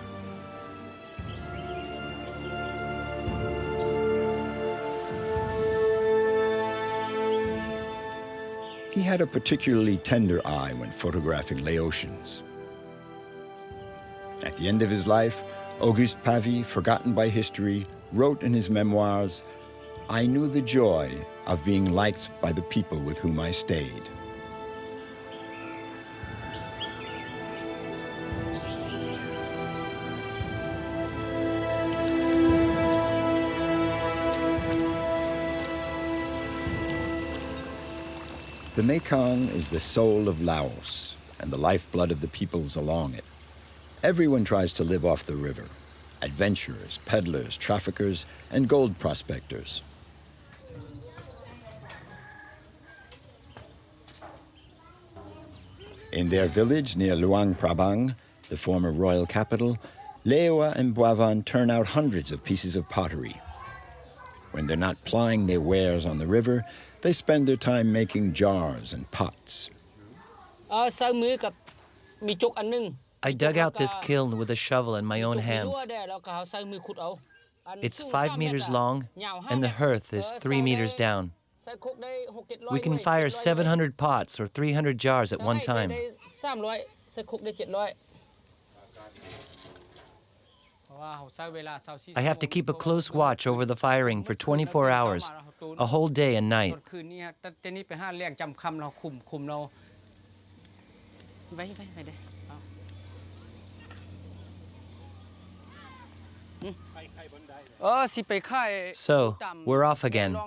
He had a particularly tender eye when photographing Laotians. At the end of his life, Auguste Pavie, forgotten by history, wrote in his memoirs, "I knew the joy of being liked by the people with whom I stayed." The Mekong is the soul of Laos and the lifeblood of the peoples along it. Everyone tries to live off the river: adventurers, peddlers, traffickers, and gold prospectors. In their village near Luang Prabang, the former royal capital, Leua and Boavan turn out hundreds of pieces of pottery. When they're not plying their wares on the river, they spend their time making jars and pots. I dug out this kiln with a shovel in my own hands. It's 5 meters long, and the hearth is 3 meters down. We can fire 700 pots or 300 jars at one time. I have to keep a close watch over the firing for 24 hours, a whole day and night. So, we're off again.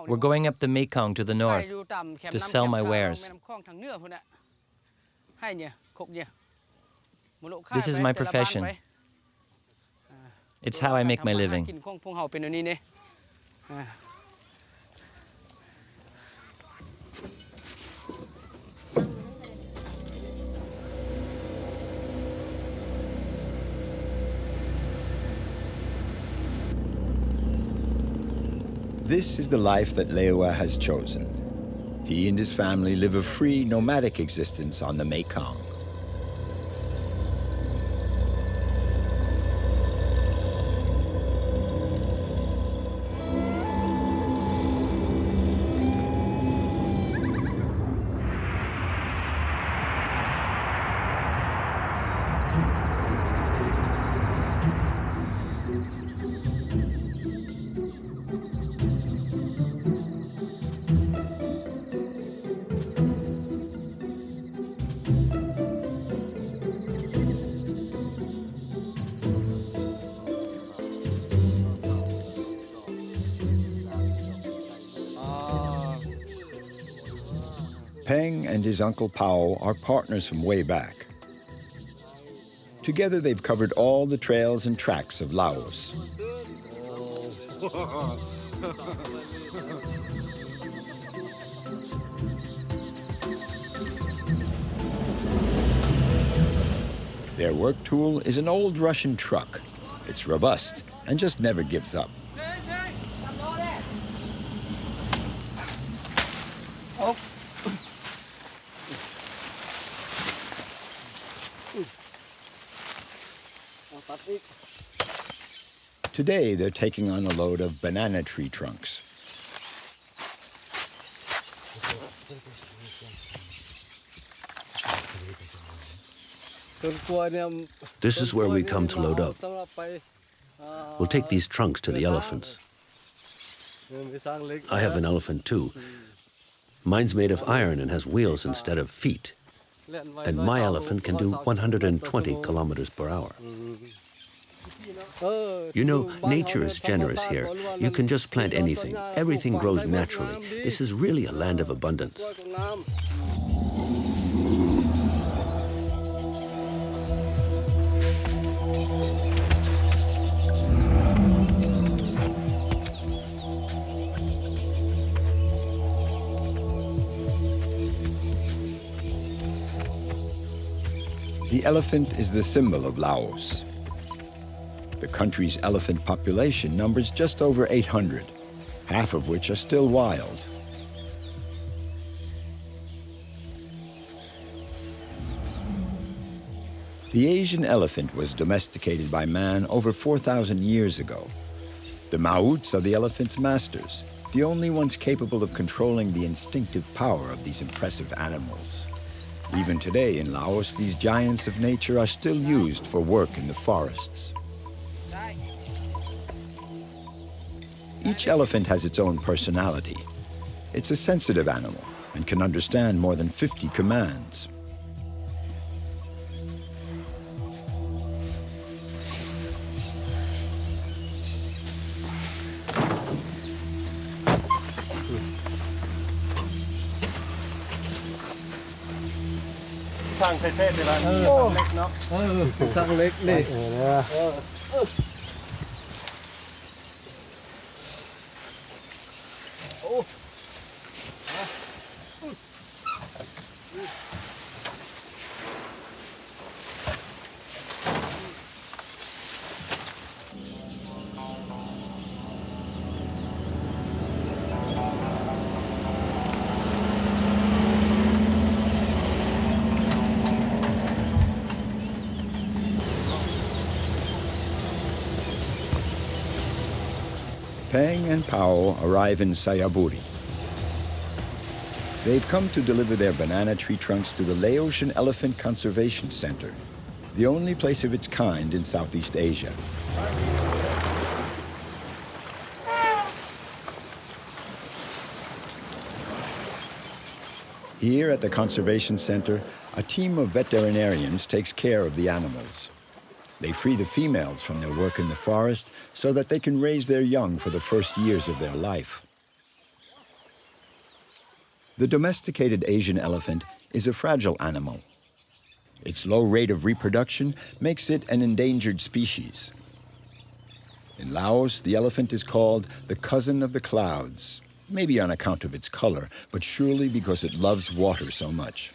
We're going up the Mekong to the north to sell my wares. This is my profession. It's how I make my living. This is the life that Leua has chosen. He and his family live a free, nomadic existence on the Mekong. Pheng and his uncle Pao are partners from way back. Together they've covered all the trails and tracks of Laos. Their work tool is an old Russian truck. It's robust and just never gives up. Today, they're taking on a load of banana tree trunks. This is where we come to load up. We'll take these trunks to the elephants. I have an elephant too. Mine's made of iron and has wheels instead of feet. And my elephant can do 120 kilometers per hour. You know, nature is generous here. You can just plant anything. Everything grows naturally. This is really a land of abundance. The elephant is the symbol of Laos. The country's elephant population numbers just over 800, half of which are still wild. The Asian elephant was domesticated by man over 4,000 years ago. The Maots are the elephant's masters, the only ones capable of controlling the instinctive power of these impressive animals. Even today in Laos, these giants of nature are still used for work in the forests. Each elephant has its own personality. It's a sensitive animal and can understand more than 50 commands. Pheng and Pao arrive in Sayaburi. They've come to deliver their banana tree trunks to the Laotian Elephant Conservation Center, the only place of its kind in Southeast Asia. Here at the Conservation Center, a team of veterinarians takes care of the animals. They free the females from their work in the forest so that they can raise their young for the first years of their life. The domesticated Asian elephant is a fragile animal. Its low rate of reproduction makes it an endangered species. In Laos, the elephant is called the cousin of the clouds, maybe on account of its color, but surely because it loves water so much.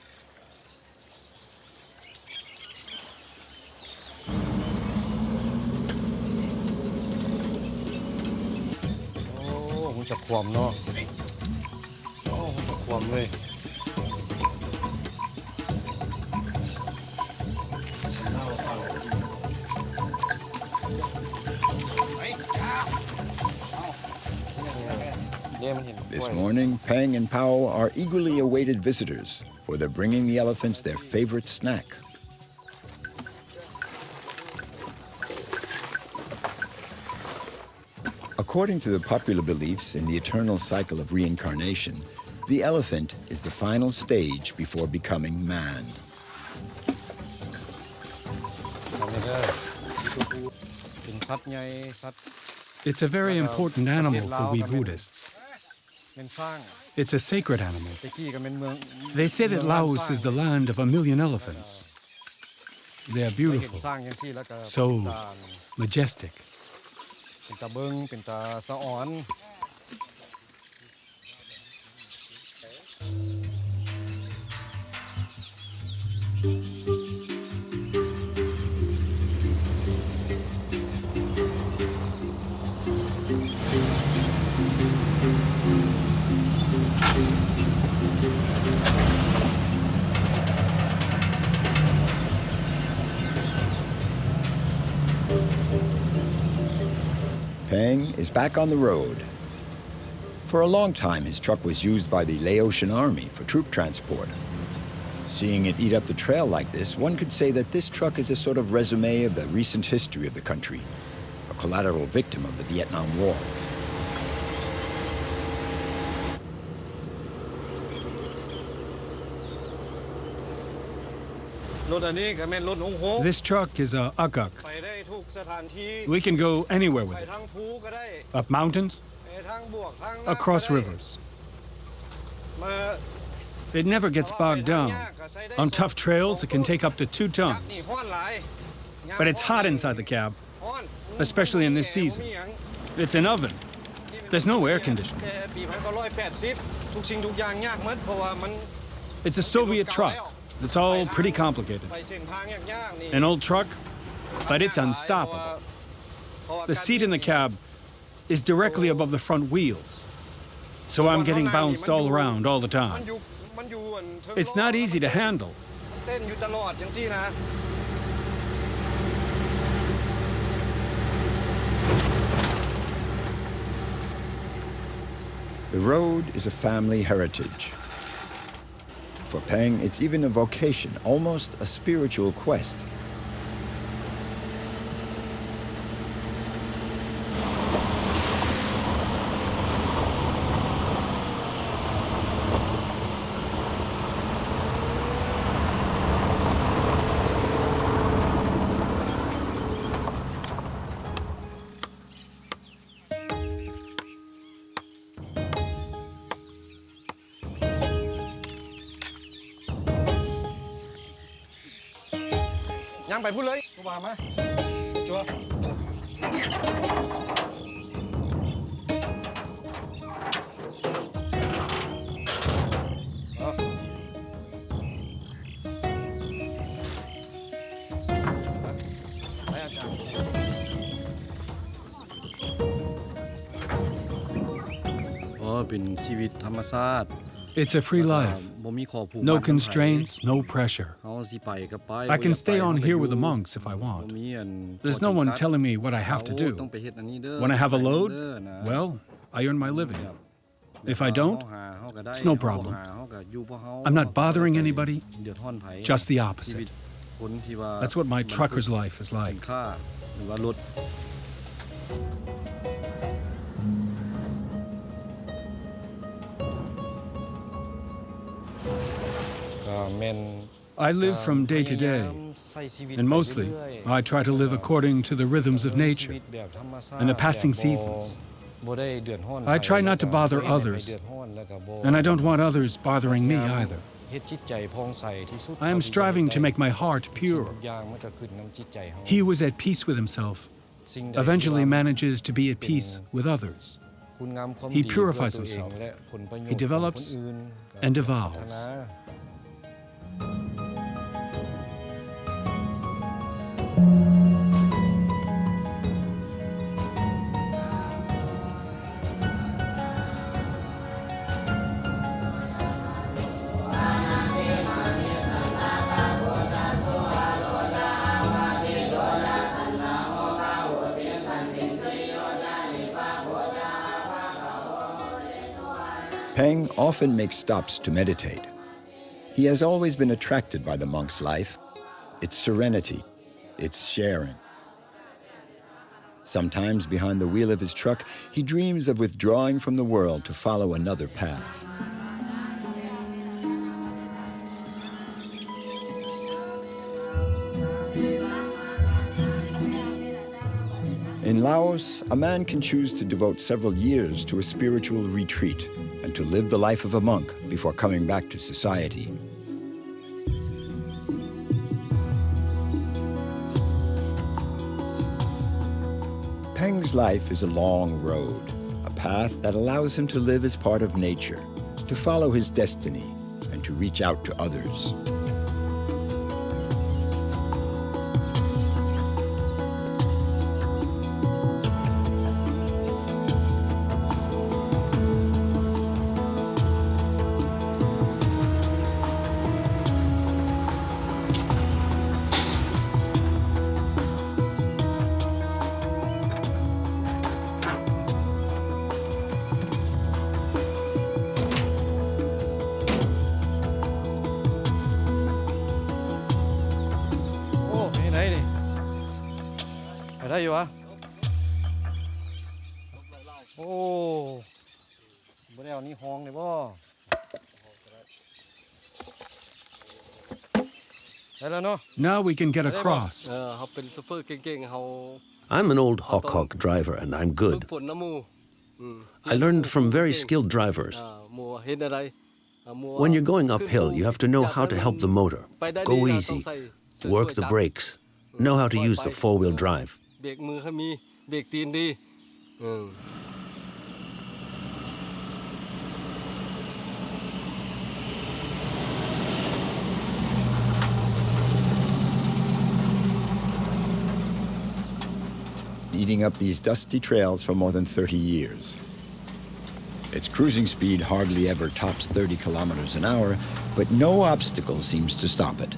This morning, Pheng and Pao are eagerly awaited visitors, for they're bringing the elephants their favorite snack. According to the popular beliefs in the eternal cycle of reincarnation, the elephant is the final stage before becoming man. It's a very important animal for we Buddhists. It's a sacred animal. They say that Laos is the land of 1,000,000 elephants. They are beautiful, so majestic. Pheng is back on the road. For a long time, his truck was used by the Laotian army for troop transport. Seeing it eat up the trail like this, one could say that this truck is a sort of resume of the recent history of the country, a collateral victim of the Vietnam War. This truck is a akak. We can go anywhere with it. Up mountains, across rivers. It never gets bogged down. On tough trails, it can take up to 2 tons. But it's hot inside the cab, especially in this season. It's an oven. There's no air conditioning. It's a Soviet truck. It's all pretty complicated. An old truck, but it's unstoppable. The seat in the cab is directly above the front wheels, so I'm getting bounced all around all the time. It's not easy to handle. The road is a family heritage. For Pheng, it's even a vocation, almost a spiritual quest. It's a free life. No constraints, no pressure. I can stay on here with the monks if I want. There's no one telling me what I have to do. When I have a load, well, I earn my living. If I don't, it's no problem. I'm not bothering anybody, just the opposite. That's what my trucker's life is like. I live from day to day, and mostly I try to live according to the rhythms of nature and the passing seasons. I try not to bother others, and I don't want others bothering me either. I am striving to make my heart pure. He who is at peace with himself eventually manages to be at peace with others. He purifies himself. He develops and evolves. Pheng often makes stops to meditate. He has always been attracted by the monk's life, its serenity, its sharing. Sometimes behind the wheel of his truck, he dreams of withdrawing from the world to follow another path. In Laos, a man can choose to devote several years to a spiritual retreat and to live the life of a monk before coming back to society. Pheng's life is a long road, a path that allows him to live as part of nature, to follow his destiny, and to reach out to others. Now we can get across. I'm an old hawk driver, and I'm good. I learned from very skilled drivers. When you're going uphill, you have to know how to help the motor. Go easy, work the brakes, know how to use the four-wheel drive. Eating up these dusty trails for more than 30 years. Its cruising speed hardly ever tops 30 kilometers an hour, but no obstacle seems to stop it.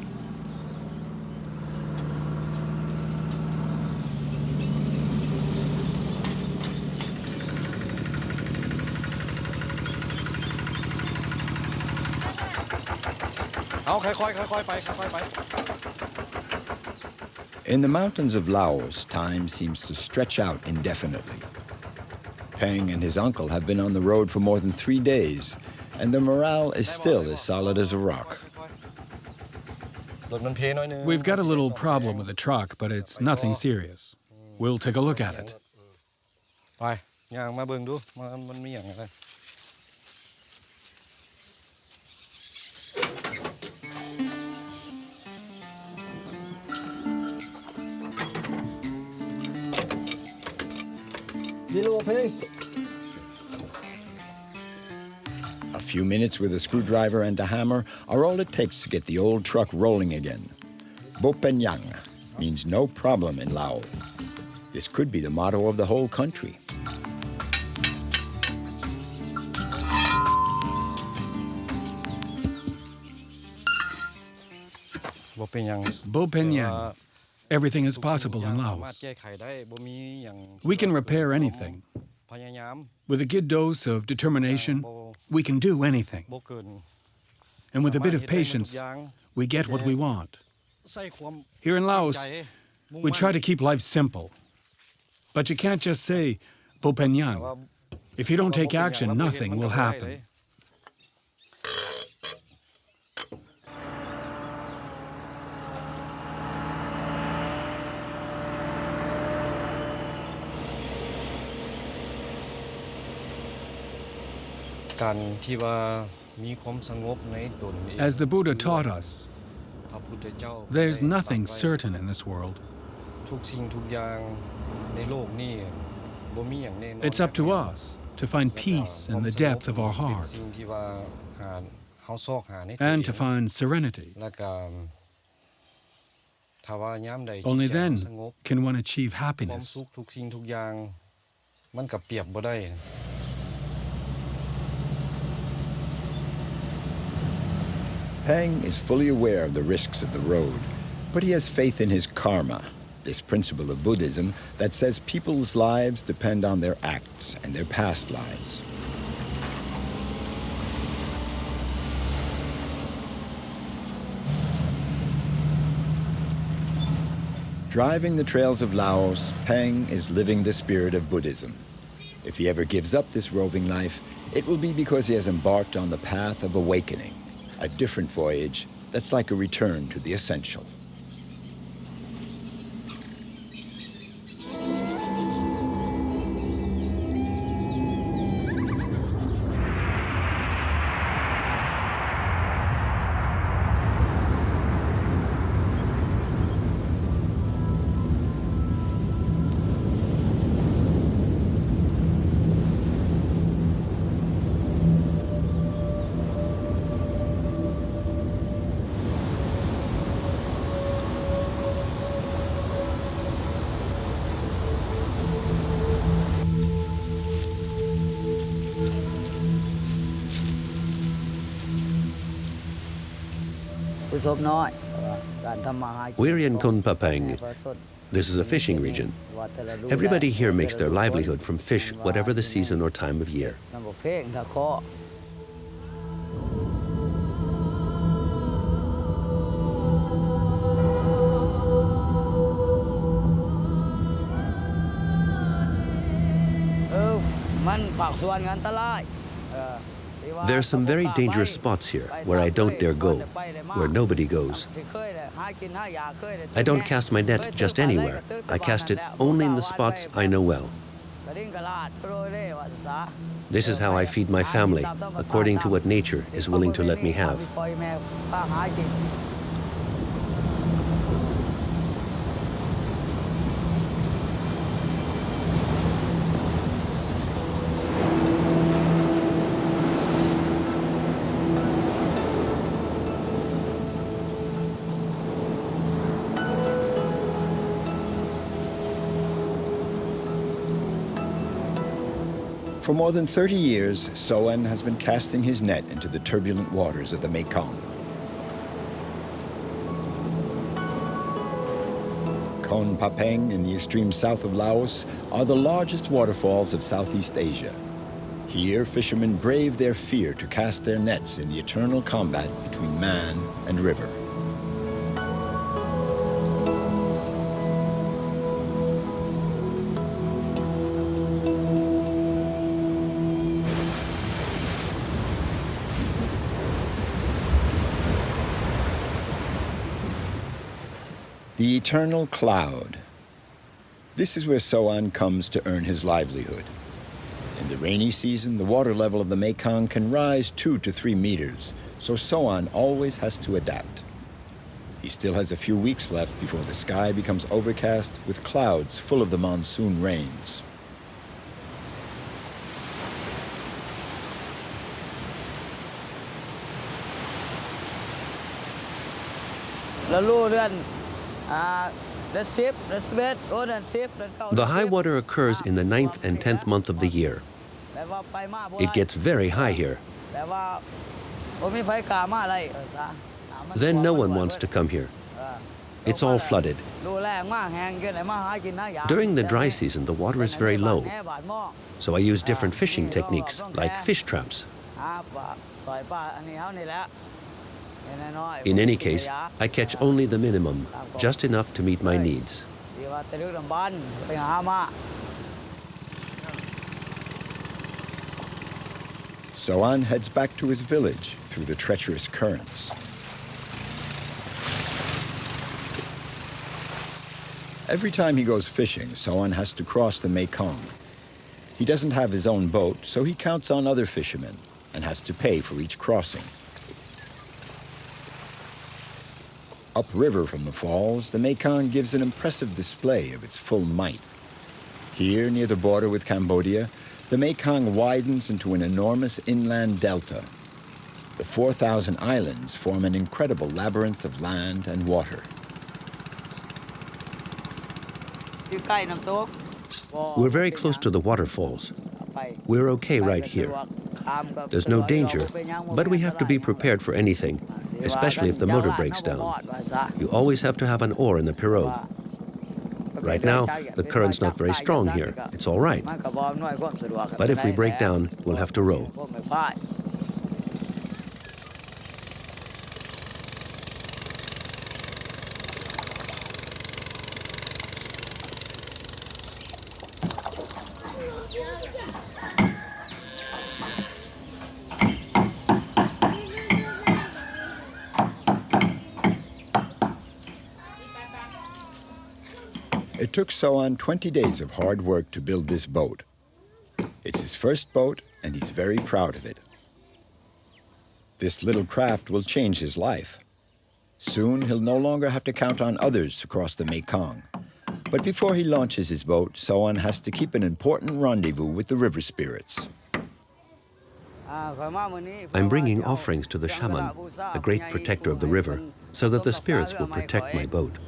In the mountains of Laos, time seems to stretch out indefinitely. Pheng and his uncle have been on the road for more than 3 days, and their morale is still as solid as a rock. We've got a little problem with the truck, but it's nothing serious. We'll take a look at it. A few minutes with a screwdriver and a hammer are all it takes to get the old truck rolling again. Bo Pen Yang means no problem in Laos. This could be the motto of the whole country. Bo Pen Yang. Everything is possible in Laos. We can repair anything. With a good dose of determination, we can do anything. And with a bit of patience, we get what we want. Here in Laos, we try to keep life simple. But you can't just say, Bo Pen Yang. If you don't take action, nothing will happen. As the Buddha taught us, there's nothing certain in this world. It's up to us to find peace in the depth of our heart and to find serenity. Only then can one achieve happiness. Pheng is fully aware of the risks of the road, but he has faith in his karma, this principle of Buddhism that says people's lives depend on their acts and their past lives. Driving the trails of Laos, Pheng is living the spirit of Buddhism. If he ever gives up this roving life, it will be because he has embarked on the path of awakening, a different voyage that's like a return to the essential. We're in Pheng. This is a fishing region. Everybody here makes their livelihood from fish, whatever the season or time of year. There are some very dangerous spots here where I don't dare go, where nobody goes. I don't cast my net just anywhere. I cast it only in the spots I know well. This is how I feed my family, according to what nature is willing to let me have. For more than 30 years, Soan has been casting his net into the turbulent waters of the Mekong. Kon Papeng in the extreme south of Laos are the largest waterfalls of Southeast Asia. Here, fishermen brave their fear to cast their nets in the eternal combat between man and river. The eternal cloud. This is where Soan comes to earn his livelihood. In the rainy season, the water level of the Mekong can rise 2 to 3 meters, so Soan always has to adapt. He still has a few weeks left before the sky becomes overcast with clouds full of the monsoon rains. The high water occurs in the 9th and 10th month of the year. It gets very high here. Then no one wants to come here. It's all flooded. During the dry season, the water is very low. So I use different fishing techniques, like fish traps. In any case, I catch only the minimum, just enough to meet my needs. Soan heads back to his village through the treacherous currents. Every time he goes fishing, Soan has to cross the Mekong. He doesn't have his own boat, so he counts on other fishermen, and has to pay for each crossing. Upriver from the falls, the Mekong gives an impressive display of its full might. Here, near the border with Cambodia, the Mekong widens into an enormous inland delta. The 4,000 islands form an incredible labyrinth of land and water. We're very close to the waterfalls. We're okay right here. There's no danger, but we have to be prepared for anything, especially if the motor breaks down. You always have to have an oar in the pirogue. Right now, the current's not very strong here. It's all right. But if we break down, we'll have to row. It took Soan 20 days of hard work to build this boat. It's his first boat, and he's very proud of it. This little craft will change his life. Soon, he'll no longer have to count on others to cross the Mekong. But before he launches his boat, Soan has to keep an important rendezvous with the river spirits. I'm bringing offerings to the shaman, a great protector of the river, so that the spirits will protect my boat.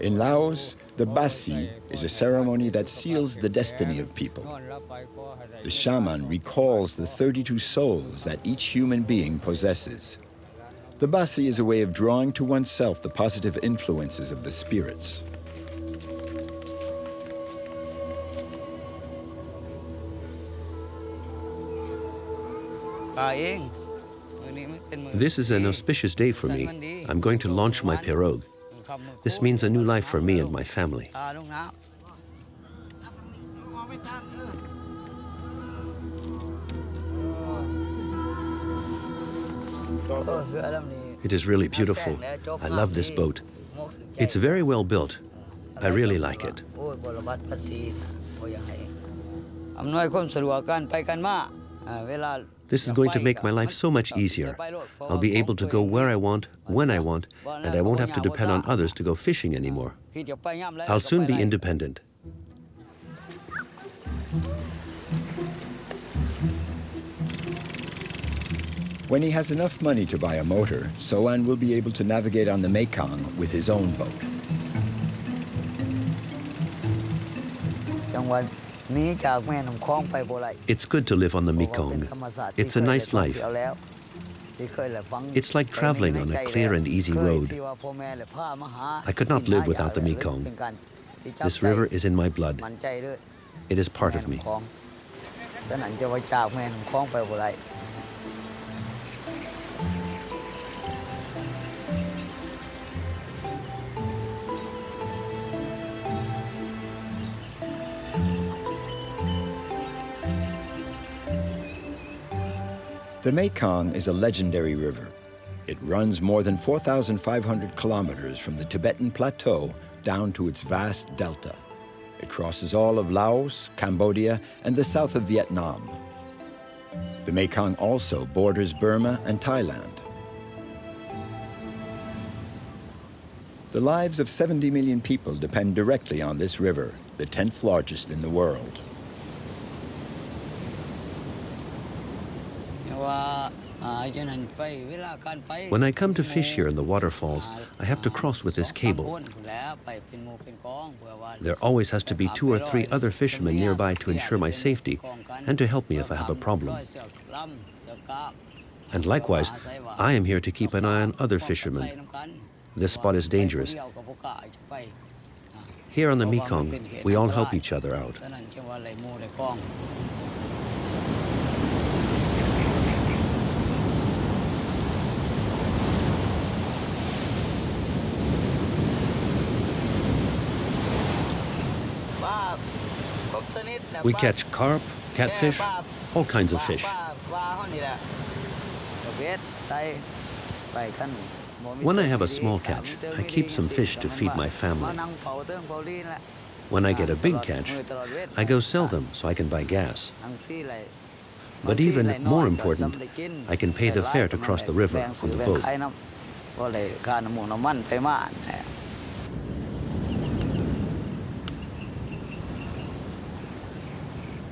In Laos, the basi is a ceremony that seals the destiny of people. The shaman recalls the 32 souls that each human being possesses. The basi is a way of drawing to oneself the positive influences of the spirits. This is an auspicious day for me. I'm going to launch my pirogue. This means a new life for me and my family. It is really beautiful. I love this boat. It's very well built. I really like it. This is going to make my life so much easier. I'll be able to go where I want, when I want, and I won't have to depend on others to go fishing anymore. I'll soon be independent. When he has enough money to buy a motor, Soan will be able to navigate on the Mekong with his own boat. It's good to live on the Mekong. It's a nice life. It's like traveling on a clear and easy road. I could not live without the Mekong. This river is in my blood. It is part of me. The Mekong is a legendary river. It runs more than 4,500 kilometers from the Tibetan Plateau down to its vast delta. It crosses all of Laos, Cambodia, and the south of Vietnam. The Mekong also borders Burma and Thailand. The lives of 70 million people depend directly on this river, the 10th largest in the world. When I come to fish here in the waterfalls, I have to cross with this cable. There always has to be 2 or 3 other fishermen nearby to ensure my safety and to help me if I have a problem. And likewise, I am here to keep an eye on other fishermen. This spot is dangerous. Here on the Mekong, we all help each other out. We catch carp, catfish, all kinds of fish. When I have a small catch, I keep some fish to feed my family. When I get a big catch, I go sell them so I can buy gas. But even more important, I can pay the fare to cross the river on the boat.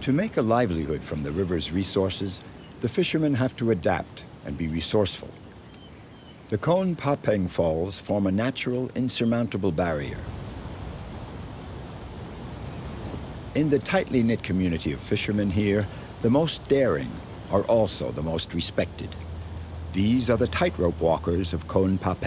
To make a livelihood from the river's resources, the fishermen have to adapt and be resourceful. The Tonle Sap Falls form a natural, insurmountable barrier. In the tightly knit community of fishermen here, the most daring are also the most respected. These are the tightrope walkers of Tonle Sap.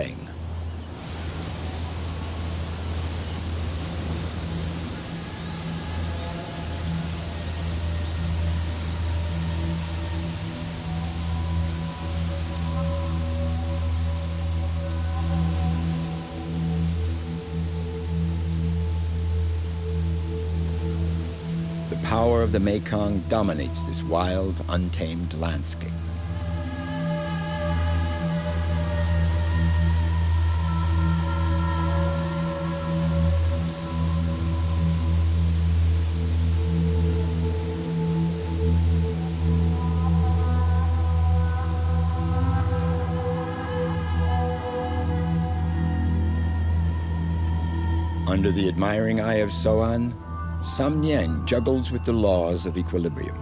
The power of the Mekong dominates this wild, untamed landscape. Under the admiring eye of Soan, Sam Nyen juggles with the laws of equilibrium.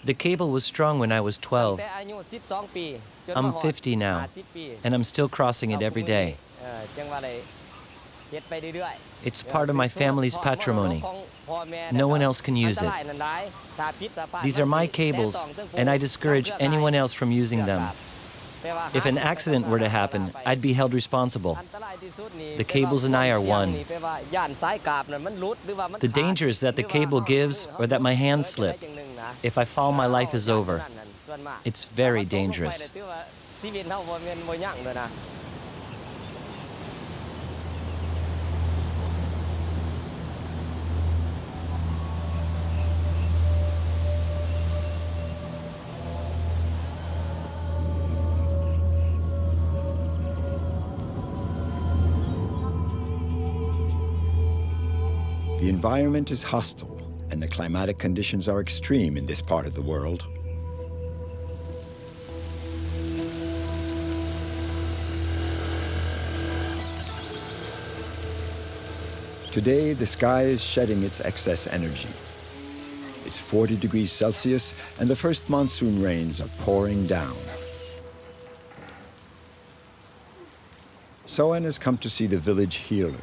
The cable was strung when I was 12. I'm 50 now, and I'm still crossing it every day. It's part of my family's patrimony. No one else can use it. These are my cables, and I discourage anyone else from using them. If an accident were to happen, I'd be held responsible. The cables and I are one. The danger is that the cable gives or that my hands slip. If I fall, my life is over. It's very dangerous. The environment is hostile, and the climatic conditions are extreme in this part of the world. Today, the sky is shedding its excess energy. It's 40 degrees Celsius, and the first monsoon rains are pouring down. Soan has come to see the village healer.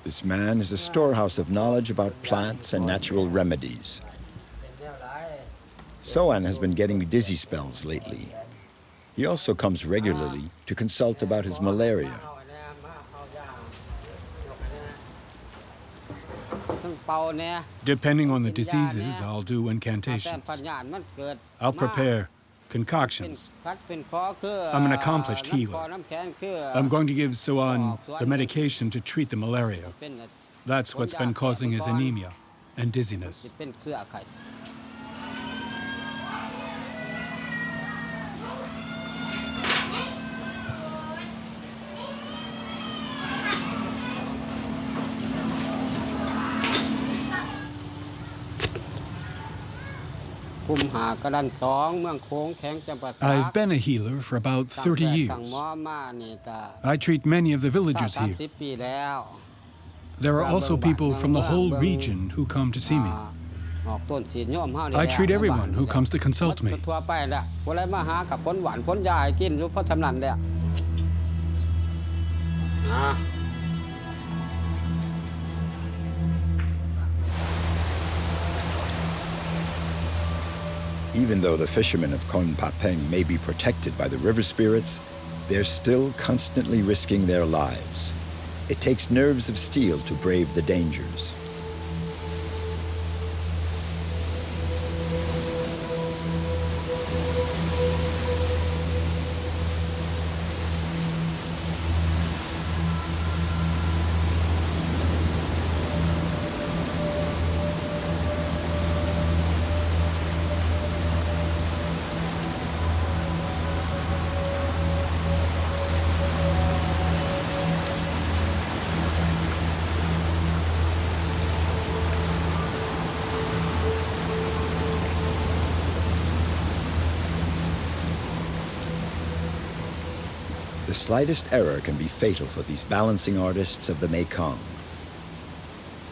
This man is a storehouse of knowledge about plants and natural remedies. Soan has been getting dizzy spells lately. He also comes regularly to consult about his malaria. Depending on the diseases, I'll do incantations. I'll prepare concoctions. I'm an accomplished healer. I'm going to give Soan the medication to treat the malaria. That's what's been causing his anemia and dizziness. I've been a healer for about 30 years. I treat many of the villagers here. There are also people from the whole region who come to see me. I treat everyone who comes to consult me. Even though the fishermen of Tonle Sap may be protected by the river spirits, they're still constantly risking their lives. It takes nerves of steel to brave the dangers. The slightest error can be fatal for these balancing artists of the Mekong.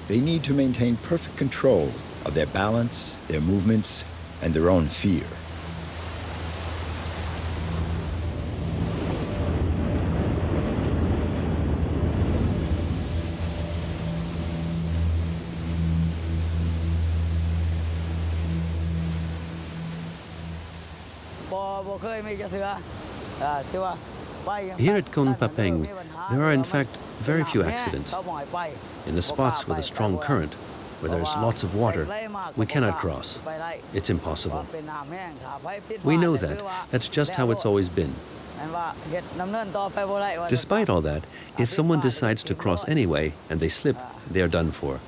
They need to maintain perfect control of their balance, their movements, and their own fear. Here at Kon Papeng, there are in fact very few accidents. In the spots with a strong current, where there's lots of water, we cannot cross. It's impossible. We know that. That's just how it's always been. Despite all that, if someone decides to cross anyway and they slip, they are done for.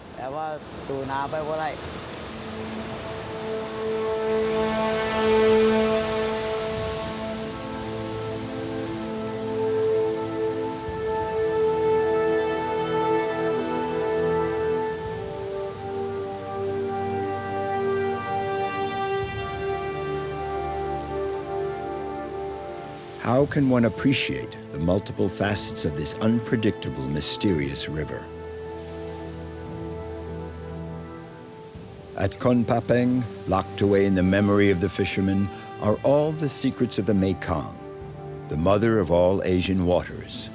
How can one appreciate the multiple facets of this unpredictable, mysterious river? At Kon Papeng, locked away in the memory of the fishermen, are all the secrets of the Mekong, the mother of all Asian waters.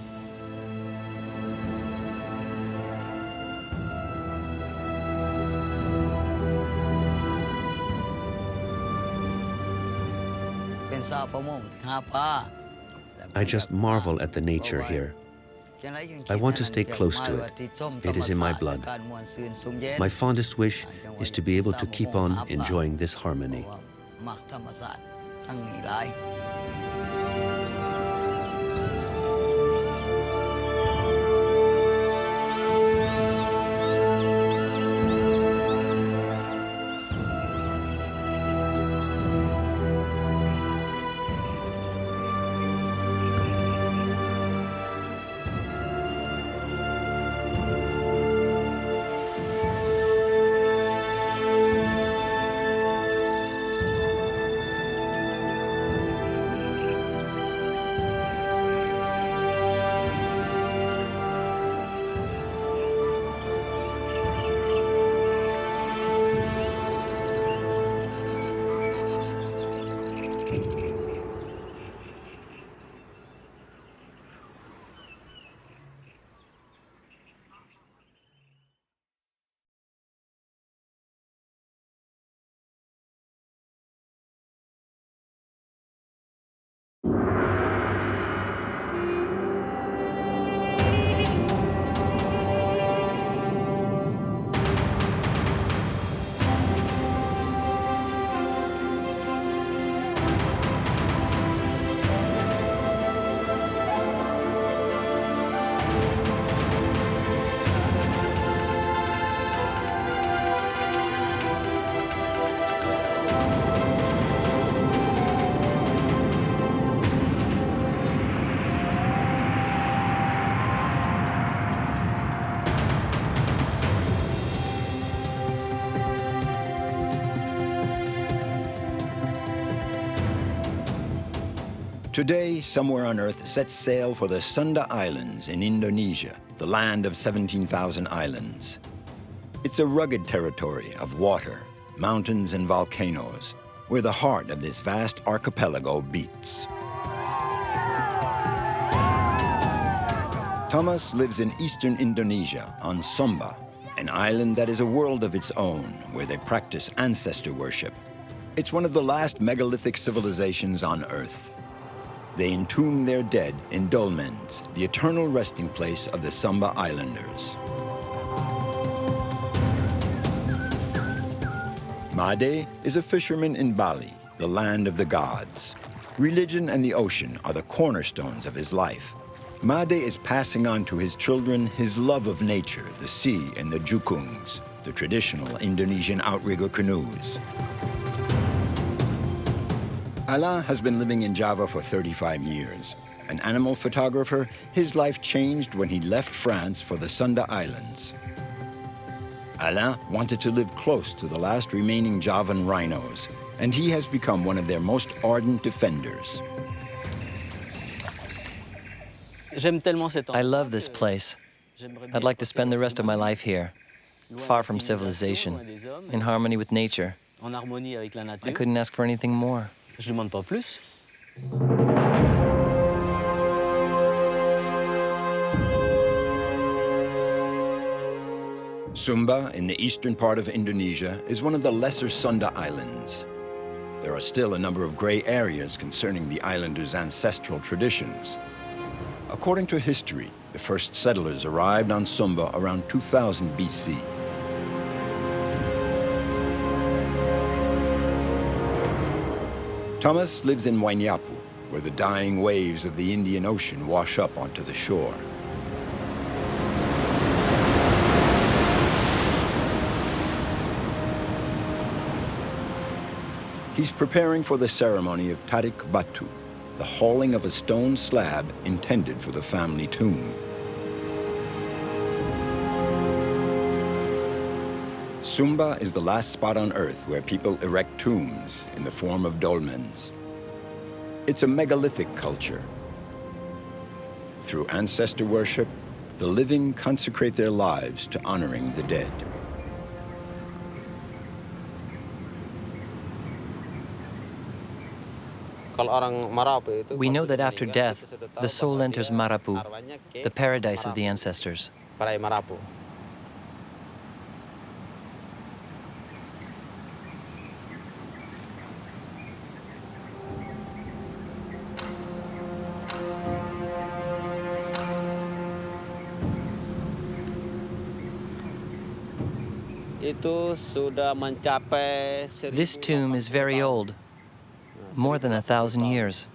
I just marvel at the nature here. I want to stay close to it. It is in my blood. My fondest wish is to be able to keep on enjoying this harmony. Today, Somewhere on Earth sets sail for the Sunda Islands in Indonesia, the land of 17,000 islands. It's a rugged territory of water, mountains, and volcanoes, where the heart of this vast archipelago beats. Thomas lives in eastern Indonesia on Sumba, an island that is a world of its own, where they practice ancestor worship. It's one of the last megalithic civilizations on Earth. They entomb their dead in dolmens, the eternal resting place of the Sumba Islanders. Made is a fisherman in Bali, the land of the gods. Religion and the ocean are the cornerstones of his life. Made is passing on to his children his love of nature, the sea, and the jukungs, the traditional Indonesian outrigger canoes. Alain has been living in Java for 35 years. An animal photographer, his life changed when he left France for the Sunda Islands. Alain wanted to live close to the last remaining Javan rhinos, and he has become one of their most ardent defenders. I love this place. I'd like to spend the rest of my life here, far from civilization, in harmony with nature. I couldn't ask for anything more. Sumba, in the eastern part of Indonesia, is one of the lesser Sunda islands. There are still a number of gray areas concerning the islanders' ancestral traditions. According to history, the first settlers arrived on Sumba around 2000 BC. Thomas lives in Wainyapu, where the dying waves of the Indian Ocean wash up onto the shore. He's preparing for the ceremony of tarik batu, the hauling of a stone slab intended for the family tomb. Sumba is the last spot on Earth where people erect tombs in the form of dolmens. It's a megalithic culture. Through ancestor worship, the living consecrate their lives to honoring the dead. We know that after death, the soul enters Marapu, the paradise of the ancestors. This tomb is very old, more than 1,000 years.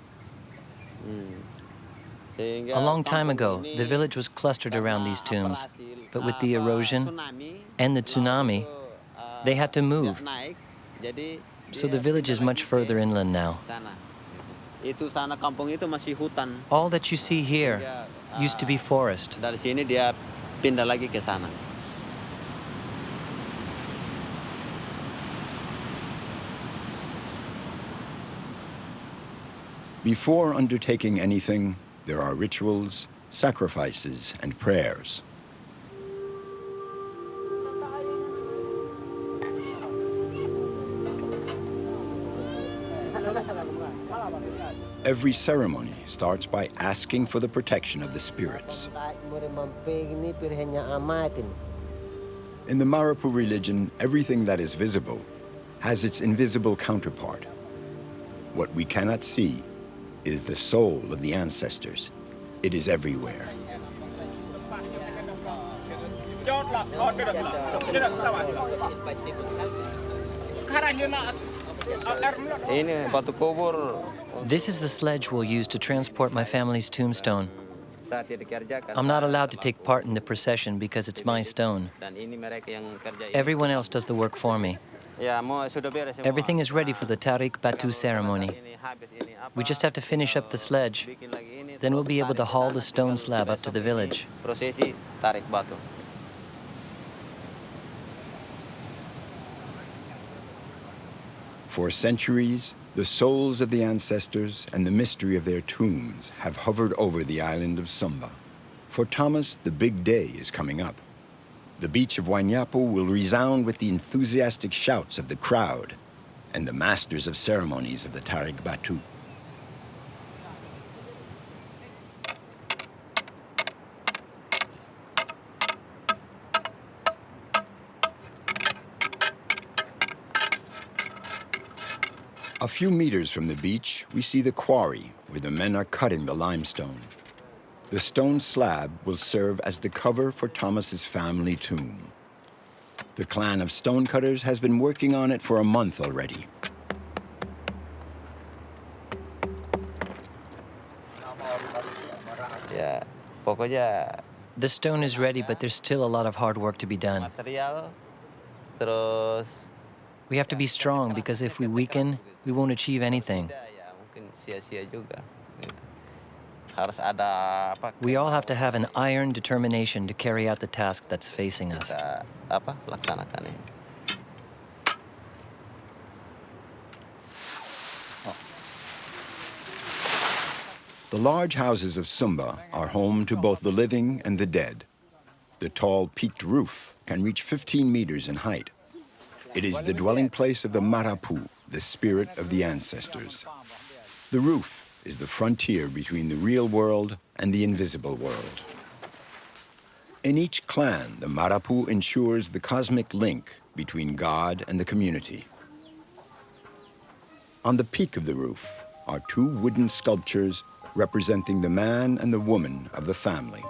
A long time ago, the village was clustered around these tombs, but with the erosion and the tsunami, they had to move. So the village is much further inland now. All that you see here used to be forest. Before undertaking anything, there are rituals, sacrifices, and prayers. Every ceremony starts by asking for the protection of the spirits. In the Marapu religion, everything that is visible has its invisible counterpart. What we cannot see is the soul of the ancestors. It is everywhere. This is the sledge we'll use to transport my family's tombstone. I'm not allowed to take part in the procession because it's my stone. Everyone else does the work for me. Everything is ready for the tarik batu ceremony. We just have to finish up the sledge. Then we'll be able to haul the stone slab up to the village. For centuries, the souls of the ancestors and the mystery of their tombs have hovered over the island of Sumba. For Thomas, the big day is coming up. The beach of Wainyapu will resound with the enthusiastic shouts of the crowd and the masters of ceremonies of the tarik batu. A few meters from the beach, we see the quarry where the men are cutting the limestone. The stone slab will serve as the cover for Thomas's family tomb. The clan of stonecutters has been working on it for a month already. The stone is ready, but there's still a lot of hard work to be done. We have to be strong because if we weaken, we won't achieve anything. We all have to have an iron determination to carry out the task that's facing us. The large houses of Sumba are home to both the living and the dead. The tall, peaked roof can reach 15 meters in height. It is the dwelling place of the Marapu, the spirit of the ancestors. The roof is the frontier between the real world and the invisible world. In each clan, the Marapu ensures the cosmic link between God and the community. On the peak of the roof are two wooden sculptures representing the man and the woman of the family.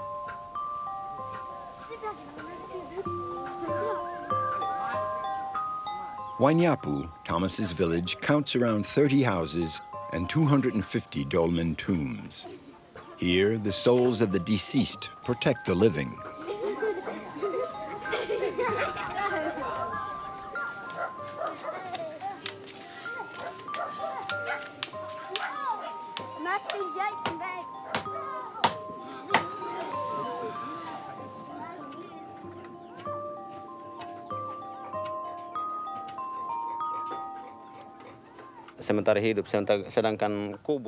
Wainyapu, Thomas's village, counts around 30 houses and 250 dolmen tombs. Here, the souls of the deceased protect the living.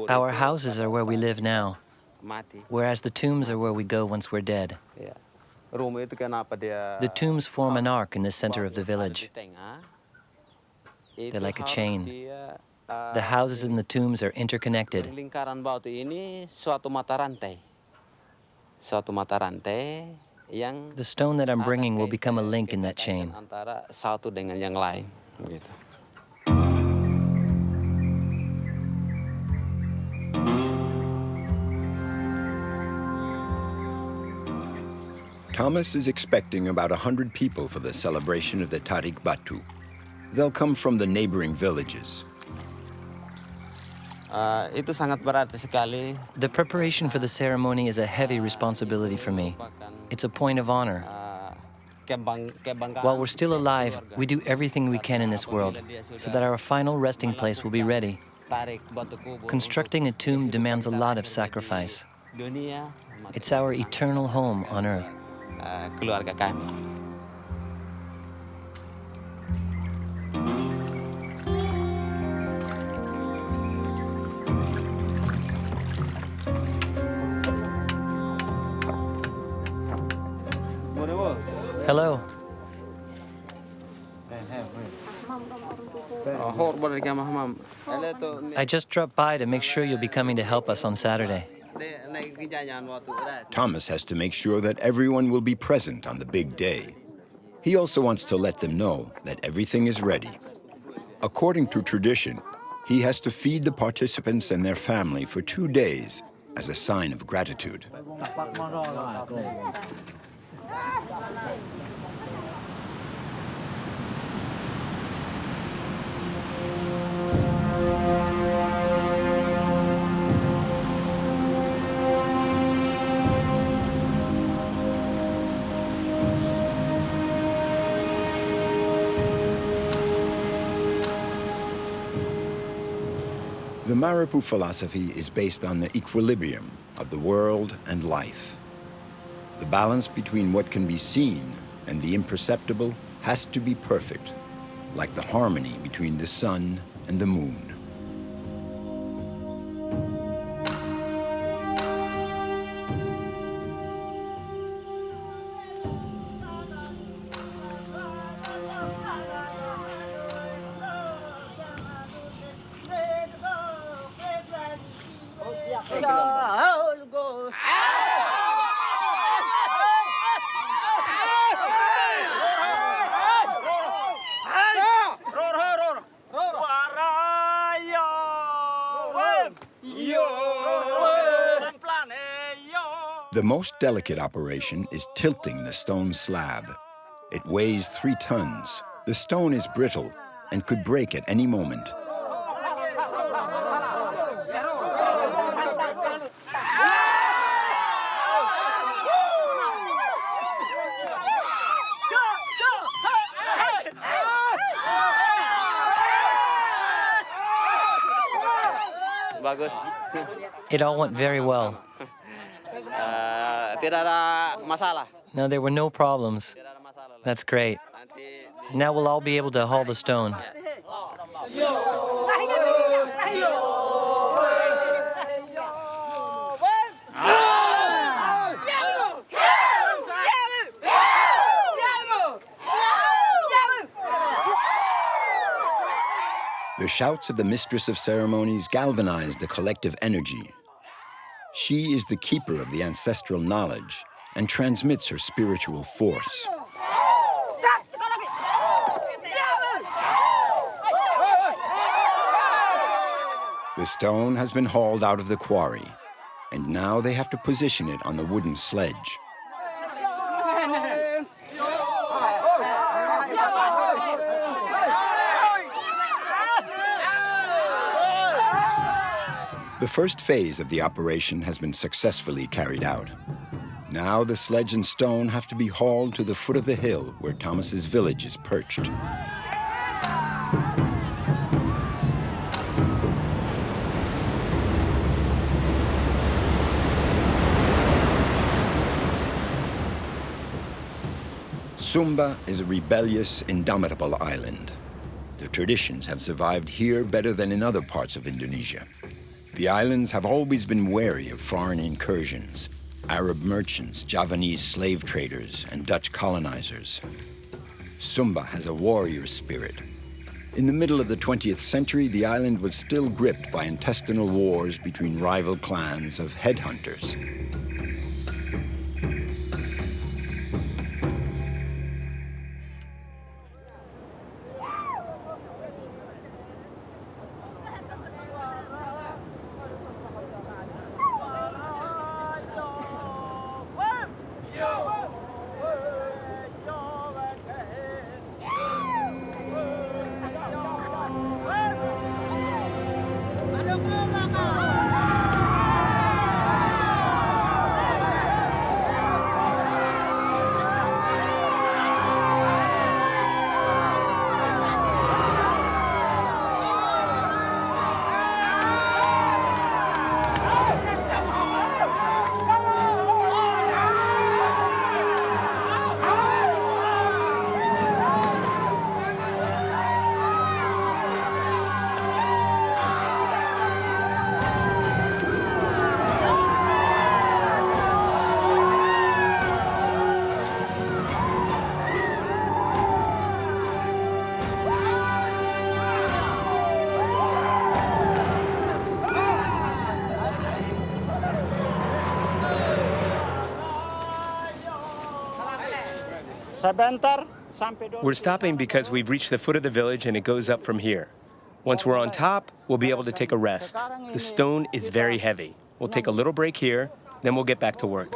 Our houses are where we live now, whereas the tombs are where we go once we're dead. The tombs form an arc in the center of the village. They're like a chain. The houses and the tombs are interconnected. The stone that I'm bringing will become a link in that chain. Thomas is expecting about 100 people for the celebration of the Tarik Batu. They'll come from the neighboring villages. The preparation for the ceremony is a heavy responsibility for me. It's a point of honor. While we're still alive, we do everything we can in this world so that our final resting place will be ready. Constructing a tomb demands a lot of sacrifice. It's our eternal home on earth. Keluarga kami. Hello. I just dropped by to make sure you'll be coming to help us on Saturday. Thomas has to make sure that everyone will be present on the big day. He also wants to let them know that everything is ready. According to tradition, he has to feed the participants and their family for 2 days as a sign of gratitude. The Marapu philosophy is based on the equilibrium of the world and life. The balance between what can be seen and the imperceptible has to be perfect, like the harmony between the sun and the moon. The most delicate operation is tilting the stone slab. It weighs 3 tons. The stone is brittle and could break at any moment. It all went very well. No, there were no problems. That's great. Now we'll all be able to haul the stone. The shouts of the mistress of ceremonies galvanize the collective energy. She is the keeper of the ancestral knowledge and transmits her spiritual force. The stone has been hauled out of the quarry, and now they have to position it on the wooden sledge. The first phase of the operation has been successfully carried out. Now the sledge and stone have to be hauled to the foot of the hill where Thomas's village is perched. Sumba is a rebellious, indomitable island. The traditions have survived here better than in other parts of Indonesia. The islands have always been wary of foreign incursions, Arab merchants, Javanese slave traders, and Dutch colonizers. Sumba has a warrior spirit. In the middle of the 20th century, the island was still gripped by intestinal wars between rival clans of headhunters. We're stopping because we've reached the foot of the village and it goes up from here. Once we're on top, we'll be able to take a rest. The stone is very heavy. We'll take a little break here, then we'll get back to work.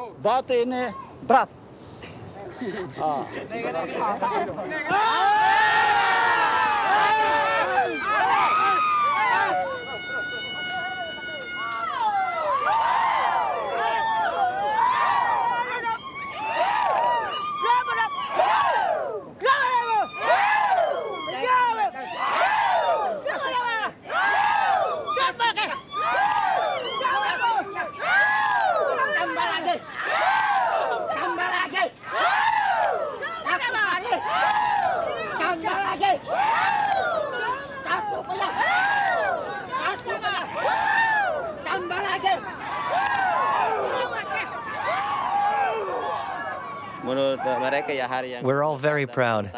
We're all very proud.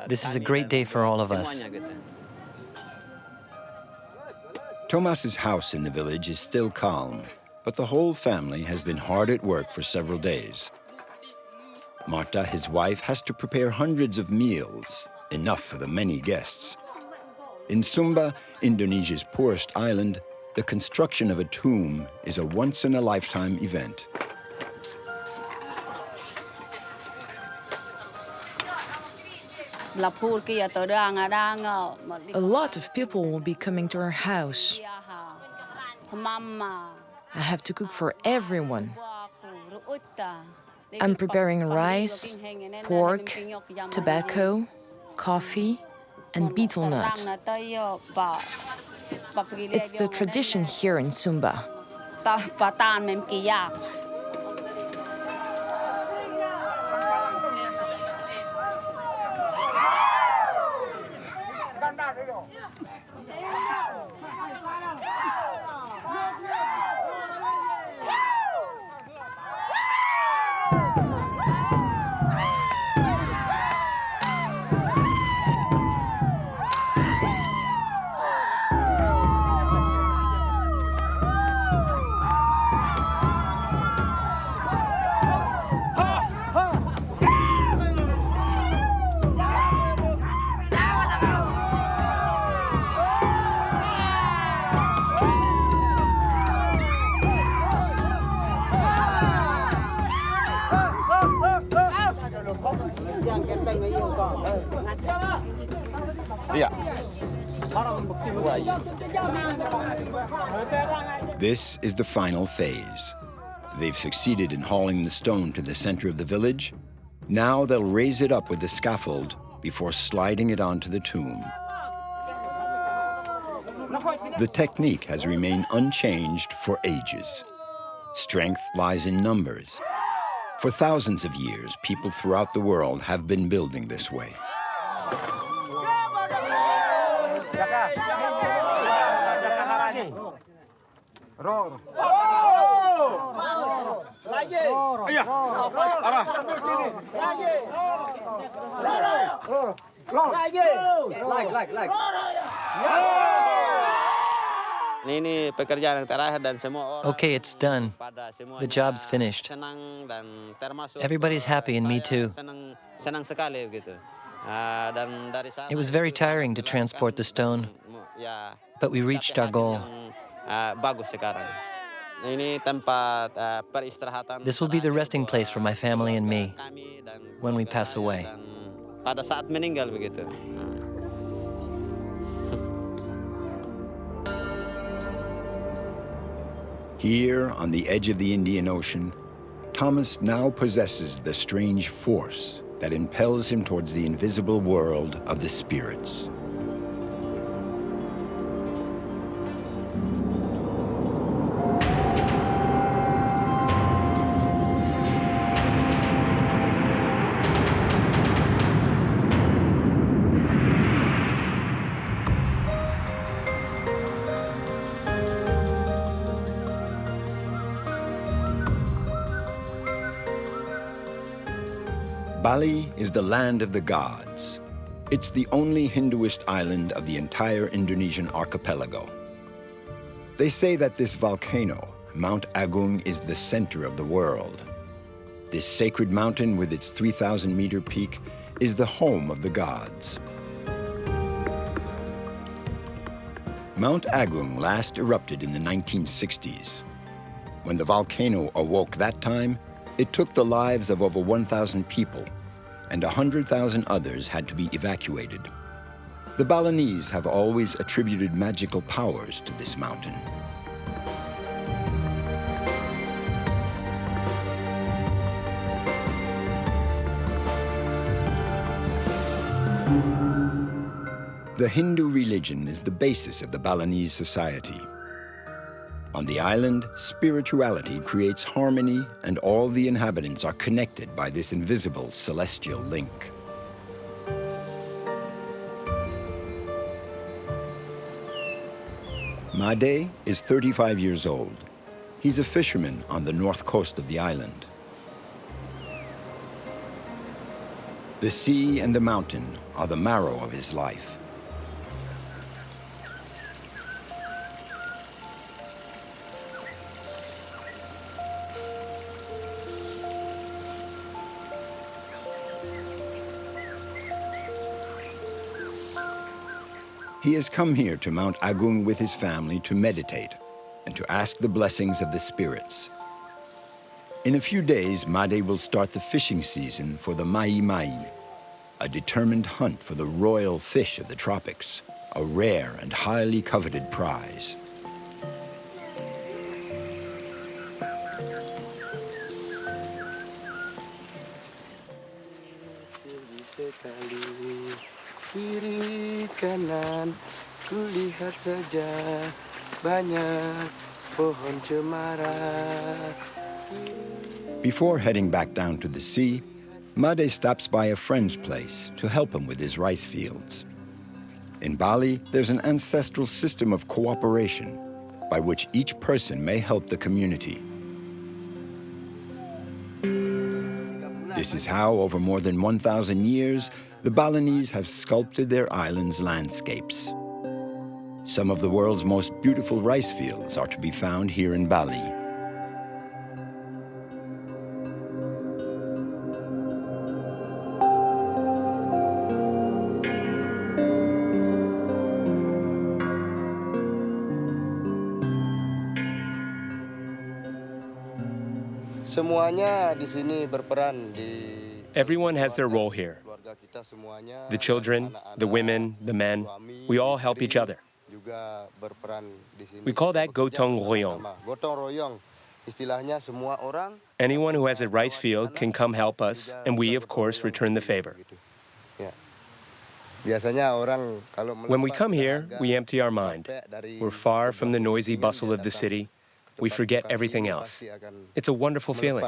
This is a great day for all of us. Thomas's house in the village is still calm, but the whole family has been hard at work for several days. Marta, his wife, has to prepare hundreds of meals, enough for the many guests. In Sumba, Indonesia's poorest island, the construction of a tomb is a once-in-a-lifetime event. A lot of people will be coming to our house. I have to cook for everyone. I'm preparing rice, pork, tobacco, coffee, and betel nut. It's the tradition here in Sumba. This is the final phase. They've succeeded in hauling the stone to the center of the village. Now they'll raise it up with the scaffold before sliding it onto the tomb. The technique has remained unchanged for ages. Strength lies in numbers. For thousands of years, people throughout the world have been building this way. Okay, it's done. The job's finished. Everybody's happy and me too. It was very tiring to transport the stone, but we reached our goal. This will be the resting place for my family and me when we pass away. Here, on the edge of the Indian Ocean, Thomas now possesses the strange force that impels him towards the invisible world of the spirits. Bali is the land of the gods. It's the only Hinduist island of the entire Indonesian archipelago. They say that this volcano, Mount Agung, is the center of the world. This sacred mountain with its 3,000-meter peak is the home of the gods. Mount Agung last erupted in the 1960s. When the volcano awoke that time, it took the lives of over 1,000 people, and 100,000 others had to be evacuated. The Balinese have always attributed magical powers to this mountain. The Hindu religion is the basis of the Balinese society. On the island, spirituality creates harmony, and all the inhabitants are connected by this invisible celestial link. Made is 35 years old. He's a fisherman on the north coast of the island. The sea and the mountain are the marrow of his life. He has come here to Mount Agung with his family to meditate and to ask the blessings of the spirits. In a few days, Made will start the fishing season for the mai, a determined hunt for the royal fish of the tropics, a rare and highly coveted prize. Kiri kanan kulihat saja banyak pohon cemara. Before heading back down to the sea, Made stops by a friend's place to help him with his rice fields. In Bali, there's an ancestral system of cooperation by which each person may help the community. This is how, over more than 1,000 years, the Balinese have sculpted their island's landscapes. Some of the world's most beautiful rice fields are to be found here in Bali. Everyone has their role here. The children, the women, the men, we all help each other. We call that gotong royong. Anyone who has a rice field can come help us, and we, of course, return the favor. When we come here, we empty our mind. We're far from the noisy bustle of the city. We forget everything else. It's a wonderful feeling.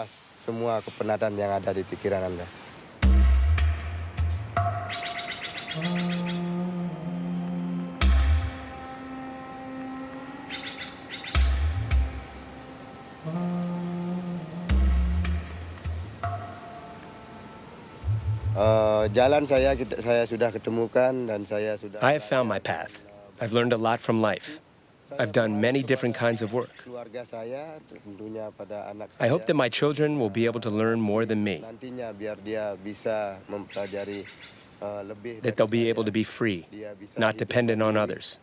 I have found my path. I've learned a lot from life. I've done many different kinds of work. I hope that my children will be able to learn more than me, that they'll be able to be free, not dependent on others.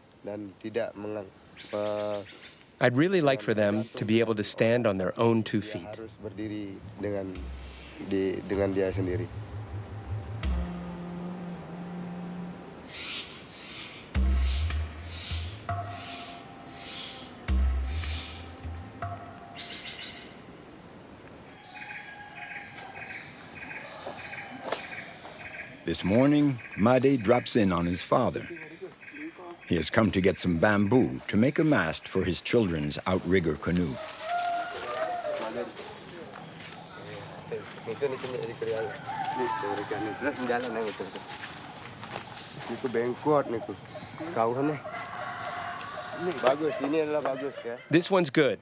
I'd really like for them to be able to stand on their own 2 feet. This morning, Made drops in on his father. He has come to get some bamboo to make a mast for his children's outrigger canoe. This one's good.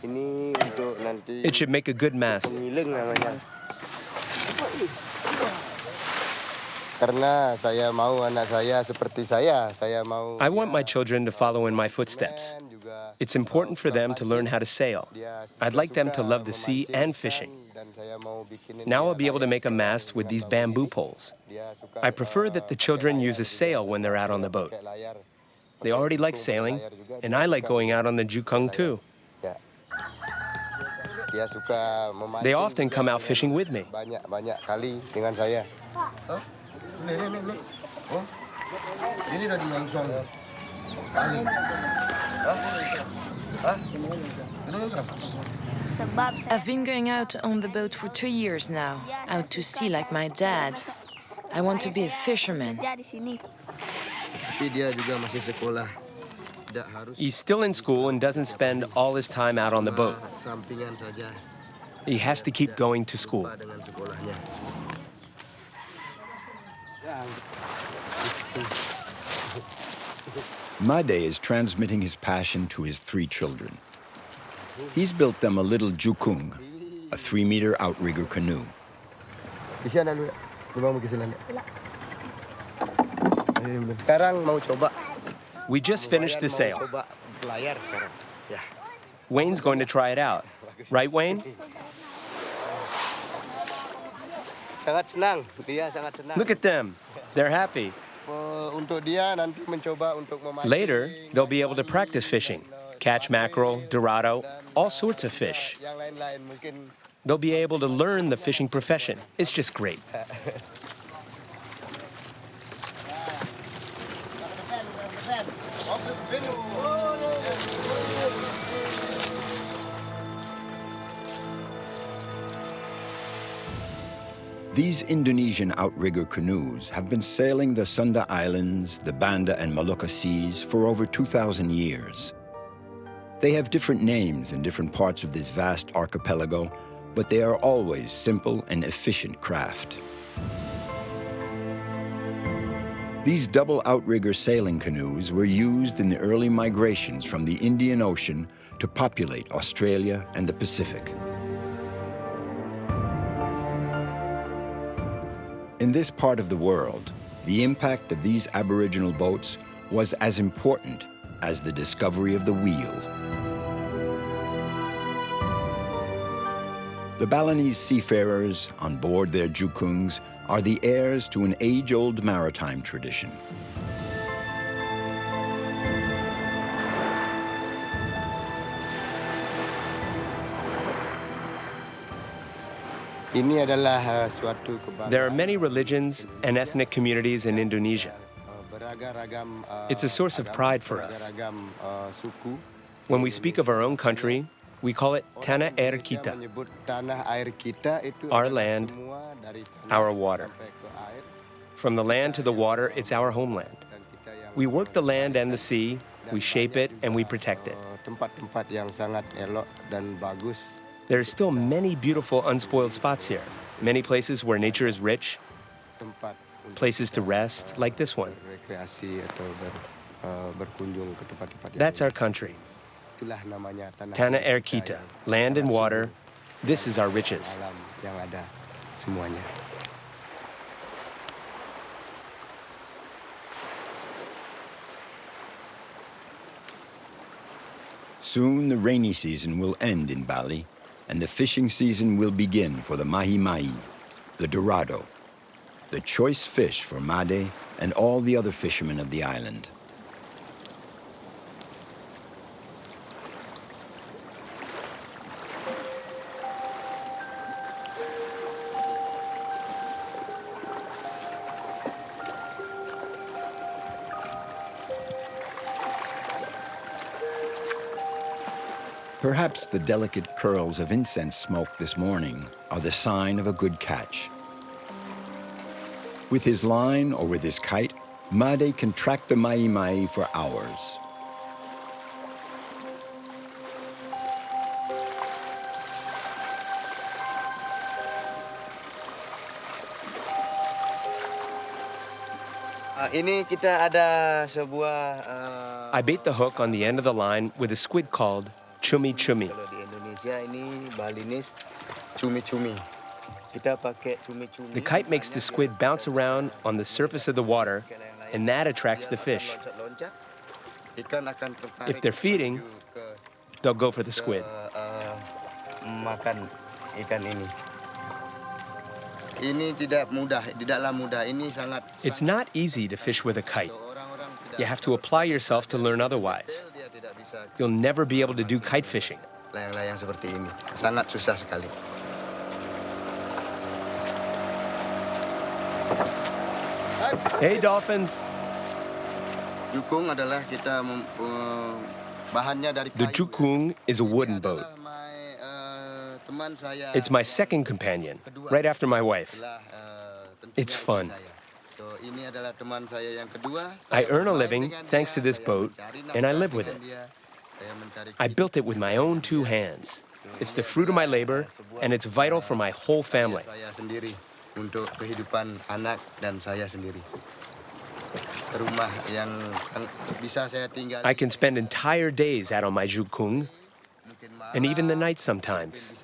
It should make a good mast. I want my children to follow in my footsteps. It's important for them to learn how to sail. I'd like them to love the sea and fishing. Now I'll be able to make a mast with these bamboo poles. I prefer that the children use a sail when they're out on the boat. They already like sailing, and I like going out on the jukung too. They often come out fishing with me. I've been going out on the boat for 2 years now, out to sea like my dad. I want to be a fisherman. He's still in school and doesn't spend all his time out on the boat. He has to keep going to school. Made is transmitting his passion to his 3 children. He's built them a little jukung, a 3-meter outrigger canoe. We just finished the sail. Wayne's going to try it out. Right, Wayne? Look at them. They're happy. Later, they'll be able to practice fishing, catch mackerel, dorado, all sorts of fish. They'll be able to learn the fishing profession. It's just great. These Indonesian outrigger canoes have been sailing the Sunda Islands, the Banda and Molucca Seas for over 2,000 years. They have different names in different parts of this vast archipelago, but they are always simple and efficient craft. These double outrigger sailing canoes were used in the early migrations from the Indian Ocean to populate Australia and the Pacific. In this part of the world, the impact of these Aboriginal boats was as important as the discovery of the wheel. The Balinese seafarers on board their jukungs are the heirs to an age-old maritime tradition. There are many religions and ethnic communities in Indonesia. It's a source of pride for us. When we speak of our own country, we call it Tanah Air Kita, our land, our water. From the land to the water, it's our homeland. We work the land and the sea, we shape it, and we protect it. There are still many beautiful unspoiled spots here, many places where nature is rich, places to rest, like this one. That's our country. Tanah Air Kita, land and water, this is our riches. Soon the rainy season will end in Bali, and the fishing season will begin for the mahi-mahi, the dorado, the choice fish for Made and all the other fishermen of the island. Perhaps the delicate curls of incense smoke this morning are the sign of a good catch. With his line or with his kite, Made can track the mahi-mahi for hours. I bait the hook on the end of the line with a squid called cumi cumi. The kite makes the squid bounce around on the surface of the water, and that attracts the fish. If they're feeding, they'll go for the squid. It's not easy to fish with a kite. You have to apply yourself to learn otherwise. You'll never be able to do kite fishing. Hey, dolphins! The jukung is a wooden boat. It's my second companion, right after my wife. It's fun. I earn a living thanks to this boat, and I live with it. I built it with my own two hands. It's the fruit of my labor, and it's vital for my whole family. I can spend entire days out on my jukung, and even the night sometimes.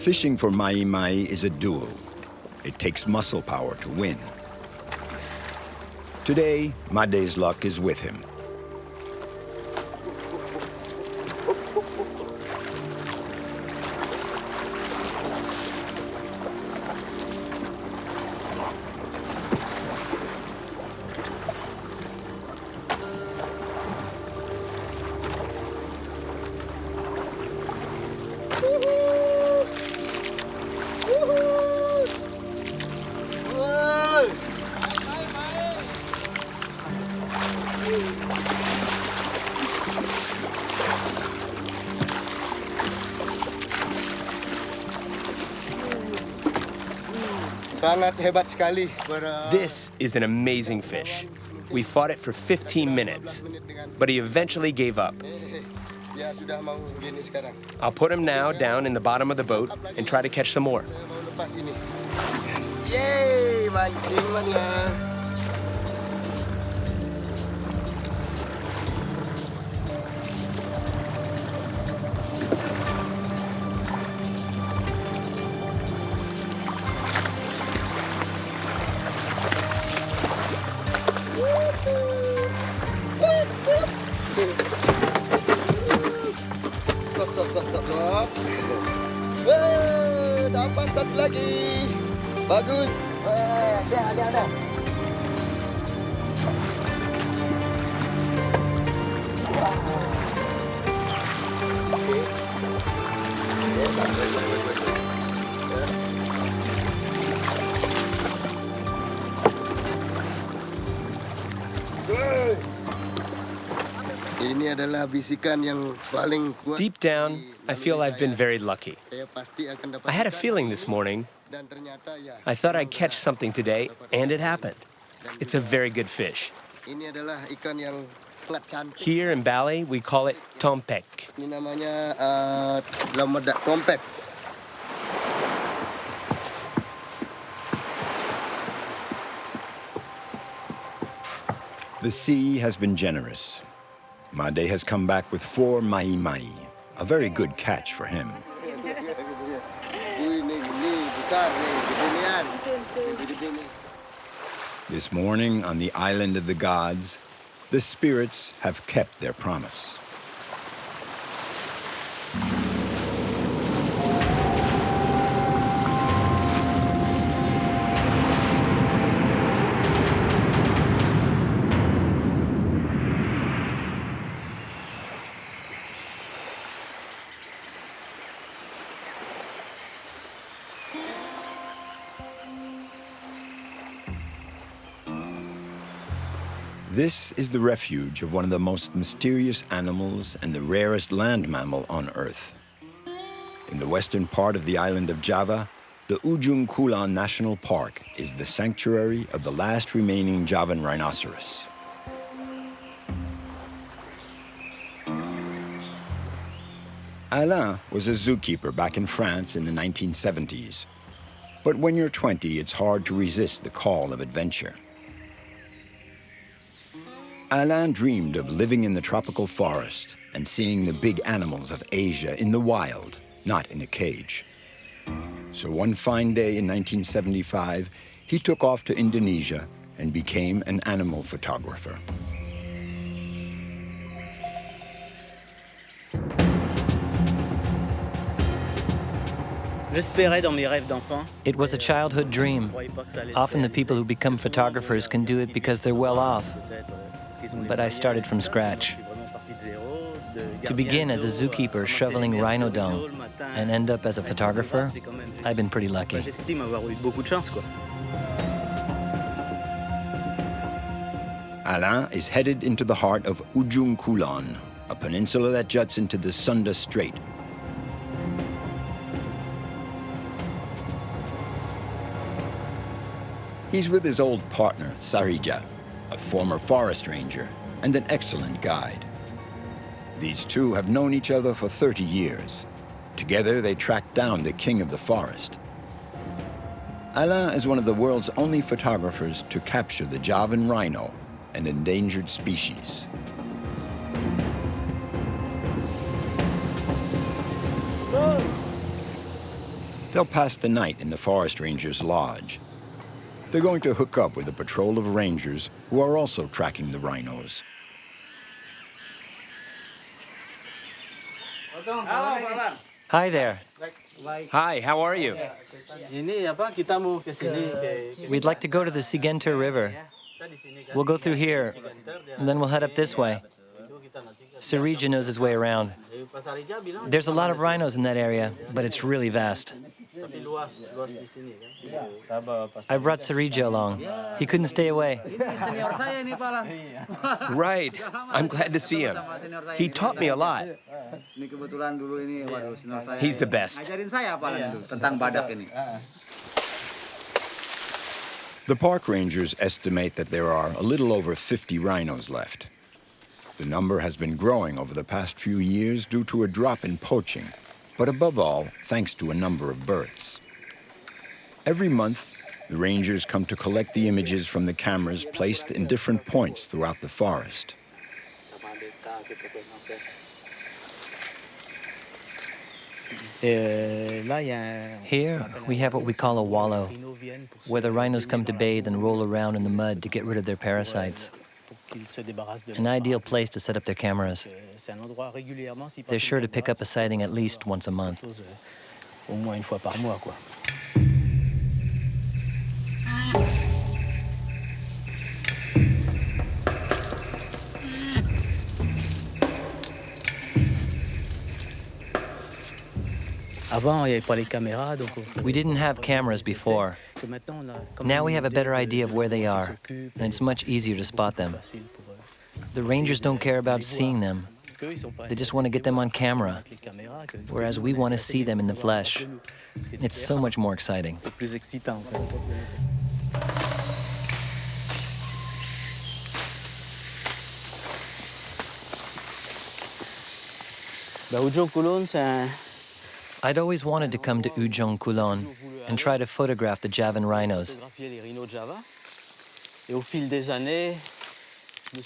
Fishing for mahi-mahi is a duel. It takes muscle power to win. Today, Made's luck is with him. This is an amazing fish. We fought it for 15 minutes, but he eventually gave up. I'll put him now down in the bottom of the boat and try to catch some more. Yay, mancing. Dapat satu lagi. Bagus. Ada. Ini adalah bisikan yang paling kuat. Deep down, I feel I've been very lucky. I had a feeling this morning. I thought I'd catch something today, and it happened. It's a very good fish. Ini adalah ikan yang sangat cantik. Here in Bali, we call it tompek. Ini namanya lemedak tompek. The sea has been generous. Made has come back with 4 mai-mai, a very good catch for him. This morning on the island of the gods, the spirits have kept their promise. This is the refuge of one of the most mysterious animals and the rarest land mammal on Earth. In the western part of the island of Java, the Ujung Kulon National Park is the sanctuary of the last remaining Javan rhinoceros. Alain was a zookeeper back in France in the 1970s. But when you're 20, it's hard to resist the call of adventure. Alain dreamed of living in the tropical forest and seeing the big animals of Asia in the wild, not in a cage. So one fine day in 1975, he took off to Indonesia and became an animal photographer. It was a childhood dream. Often the people who become photographers can do it because they're well off. But I started from scratch. To begin as a zookeeper shoveling rhino dung and end up as a photographer, I've been pretty lucky. Alain is headed into the heart of Ujung Kulon, a peninsula that juts into the Sunda Strait. He's with his old partner, Sarija, a former forest ranger and an excellent guide. These two have known each other for 30 years. Together, they tracked down the king of the forest. Alain is one of the world's only photographers to capture the Javan rhino, an endangered species. They'll pass the night in the forest ranger's lodge. They're going to hook up with a patrol of rangers who are also tracking the rhinos. Hi there. Hi, how are you? We'd like to go to the Sigenter River. We'll go through here, and then we'll head up this way. Sarija knows his way around. There's a lot of rhinos in that area, but it's really vast. I brought Sarija along. He couldn't stay away. Right. I'm glad to see him. He taught me a lot. He's the best. The park rangers estimate that there are a little over 50 rhinos left. The number has been growing over the past few years due to a drop in poaching, but above all, thanks to a number of births. Every month, the rangers come to collect the images from the cameras placed in different points throughout the forest. Here, we have what we call a wallow, where the rhinos come to bathe and roll around in the mud to get rid of their parasites. An ideal place to set up their cameras. They're sure to pick up a sighting at least once a month. We didn't have cameras before. Now we have a better idea of where they are, and it's much easier to spot them. The rangers don't care about seeing them. They just want to get them on camera, whereas we want to see them in the flesh. It's so much more exciting. I'd always wanted to come to Ujung Kulon and try to photograph the Javan rhinos.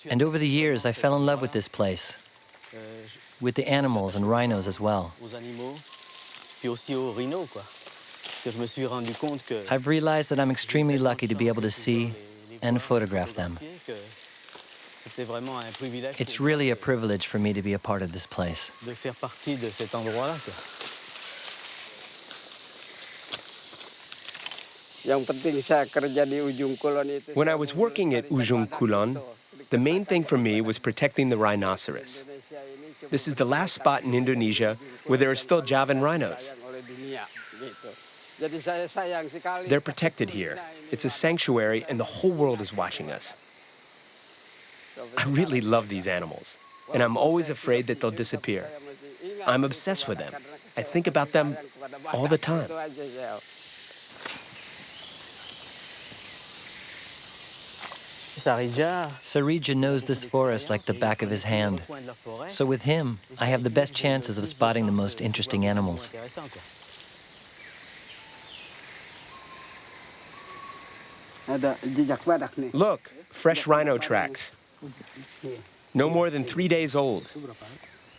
And over the years, I fell in love with this place, with the animals and rhinos as well. I've realized that I'm extremely lucky to be able to see and photograph them. It's really a privilege for me to be a part of this place. When I was working at Ujung Kulon, the main thing for me was protecting the rhinoceros. This is the last spot in Indonesia where there are still Javan rhinos. They're protected here. It's a sanctuary and the whole world is watching us. I really love these animals, and I'm always afraid that they'll disappear. I'm obsessed with them. I think about them all the time. Sarija knows this forest like the back of his hand. So with him, I have the best chances of spotting the most interesting animals. Look, fresh rhino tracks. No more than 3 days old.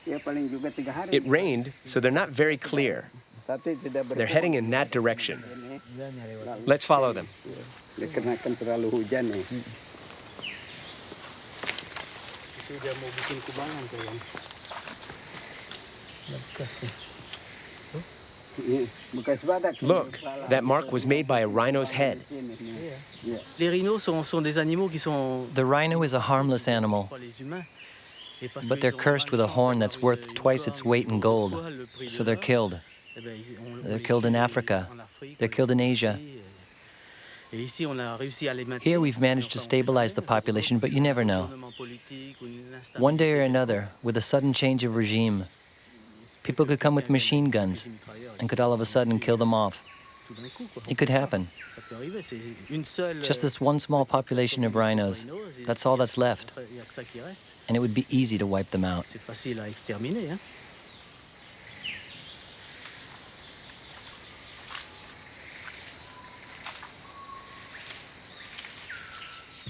It rained, so they're not very clear. They're heading in that direction. Let's follow them. Look, that mark was made by a rhino's head. The rhino is a harmless animal, but they're cursed with a horn that's worth twice its weight in gold, so they're killed. They're killed in Africa. They're killed in Asia. Here we've managed to stabilize the population, but you never know. One day or another, with a sudden change of regime, people could come with machine guns and could all of a sudden kill them off. It could happen. Just this one small population of rhinos, that's all that's left. And it would be easy to wipe them out.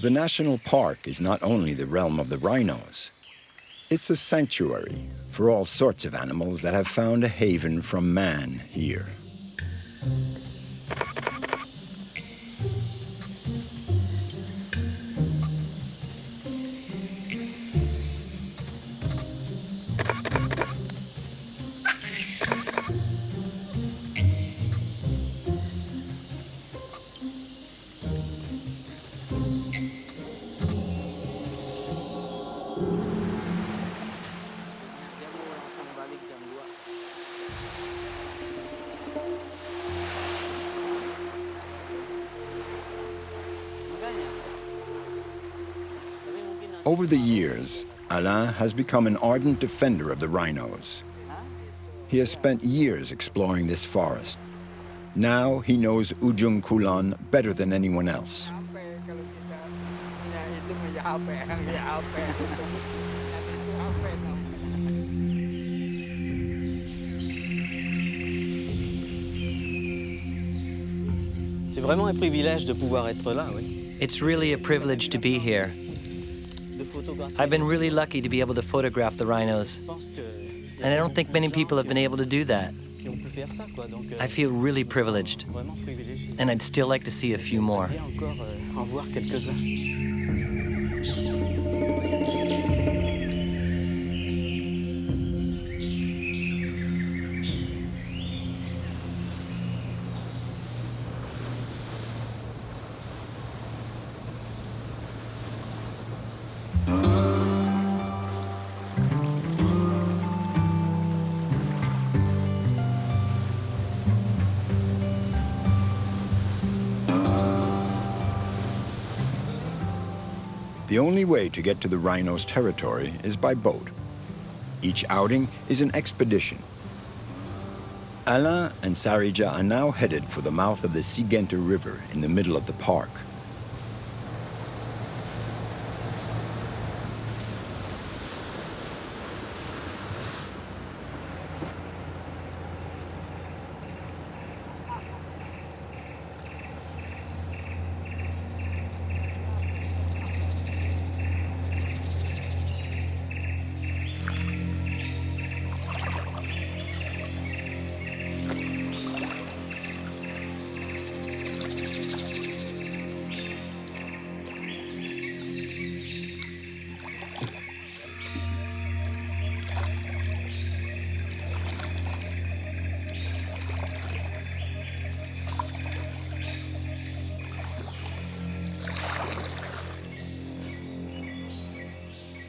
The national park is not only the realm of the rhinos. It's a sanctuary for all sorts of animals that have found a haven from man here. Over the years, Alain has become an ardent defender of the rhinos. He has spent years exploring this forest. Now he knows Ujung Kulon better than anyone else. C'est vraiment un privilège de pouvoir être là, oui. It's really a privilege to be here. I've been really lucky to be able to photograph the rhinos. And I don't think many people have been able to do that. I feel really privileged. And I'd still like to see a few more. The only way to get to the rhino's territory is by boat. Each outing is an expedition. Alain and Sarija are now headed for the mouth of the Sigenta River in the middle of the park.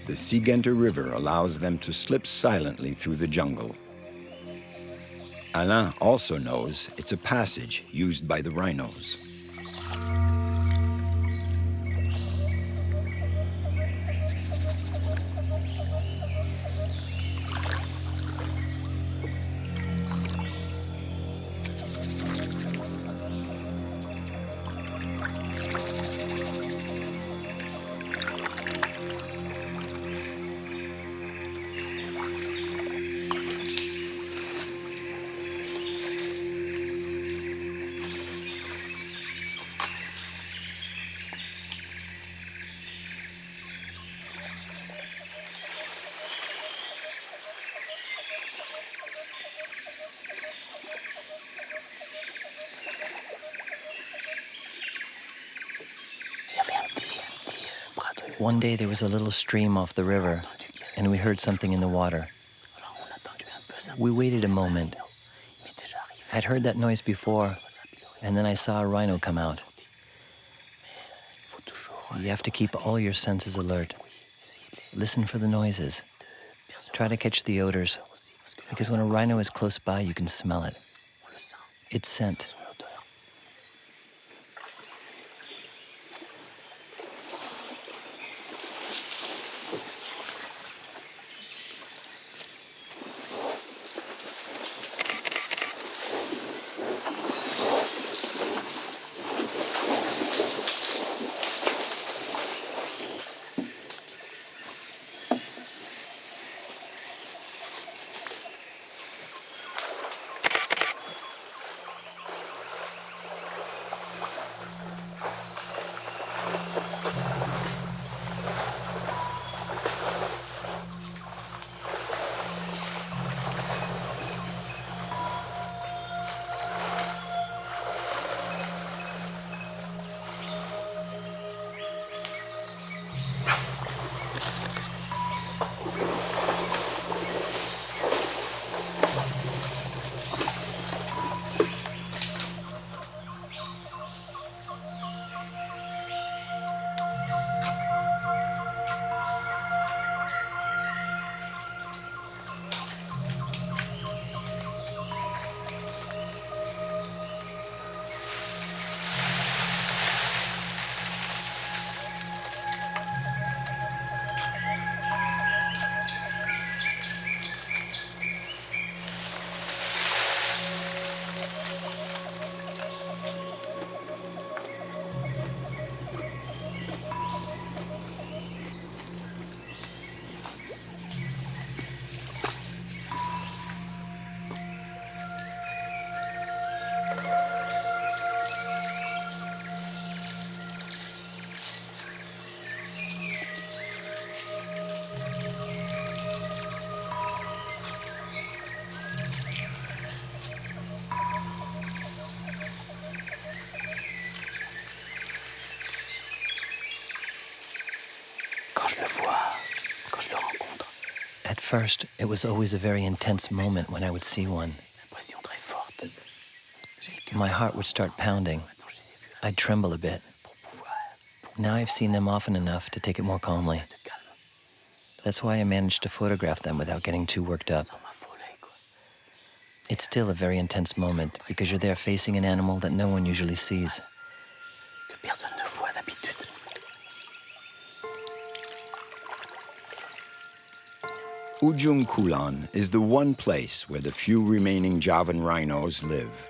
The Sigenta River allows them to slip silently through the jungle. Alain also knows it's a passage used by the rhinos. One day there was a little stream off the river, and we heard something in the water. We waited a moment. I'd heard that noise before, and then I saw a rhino come out. You have to keep all your senses alert. Listen for the noises. Try to catch the odors, because when a rhino is close by, you can smell it. Its scent. At first, it was always a very intense moment when I would see one. My heart would start pounding. I'd tremble a bit. Now I've seen them often enough to take it more calmly. That's why I managed to photograph them without getting too worked up. It's still a very intense moment because you're there facing an animal that no one usually sees. Ujung Kulon is the one place where the few remaining Javan rhinos live.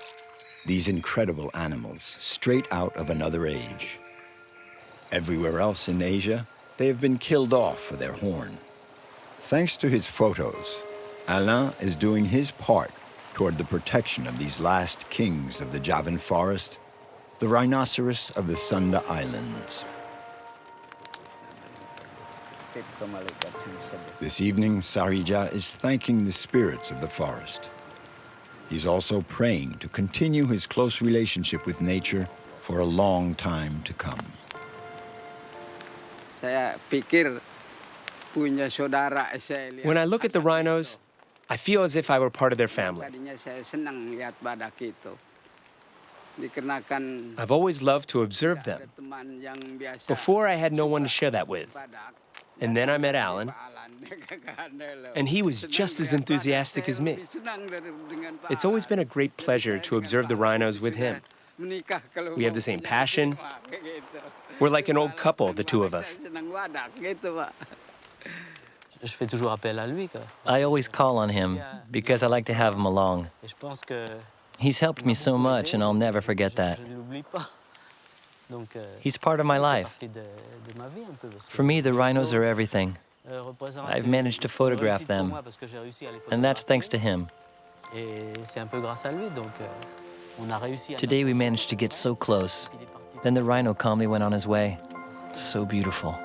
These incredible animals, straight out of another age. Everywhere else in Asia, they have been killed off for their horn. Thanks to his photos, Alain is doing his part toward the protection of these last kings of the Javan forest, the rhinoceros of the Sunda Islands. This evening, Sarija is thanking the spirits of the forest. He's also praying to continue his close relationship with nature for a long time to come. When I look at the rhinos, I feel as if I were part of their family. I've always loved to observe them. Before, I had no one to share that with. And then I met Alan, and he was just as enthusiastic as me. It's always been a great pleasure to observe the rhinos with him. We have the same passion. We're like an old couple, the two of us. I always call on him because I like to have him along. He's helped me so much, and I'll never forget that. He's part of my life. For me, the rhinos are everything. I've managed to photograph them, and that's thanks to him. Today we managed to get so close. Then the rhino calmly went on his way. So beautiful.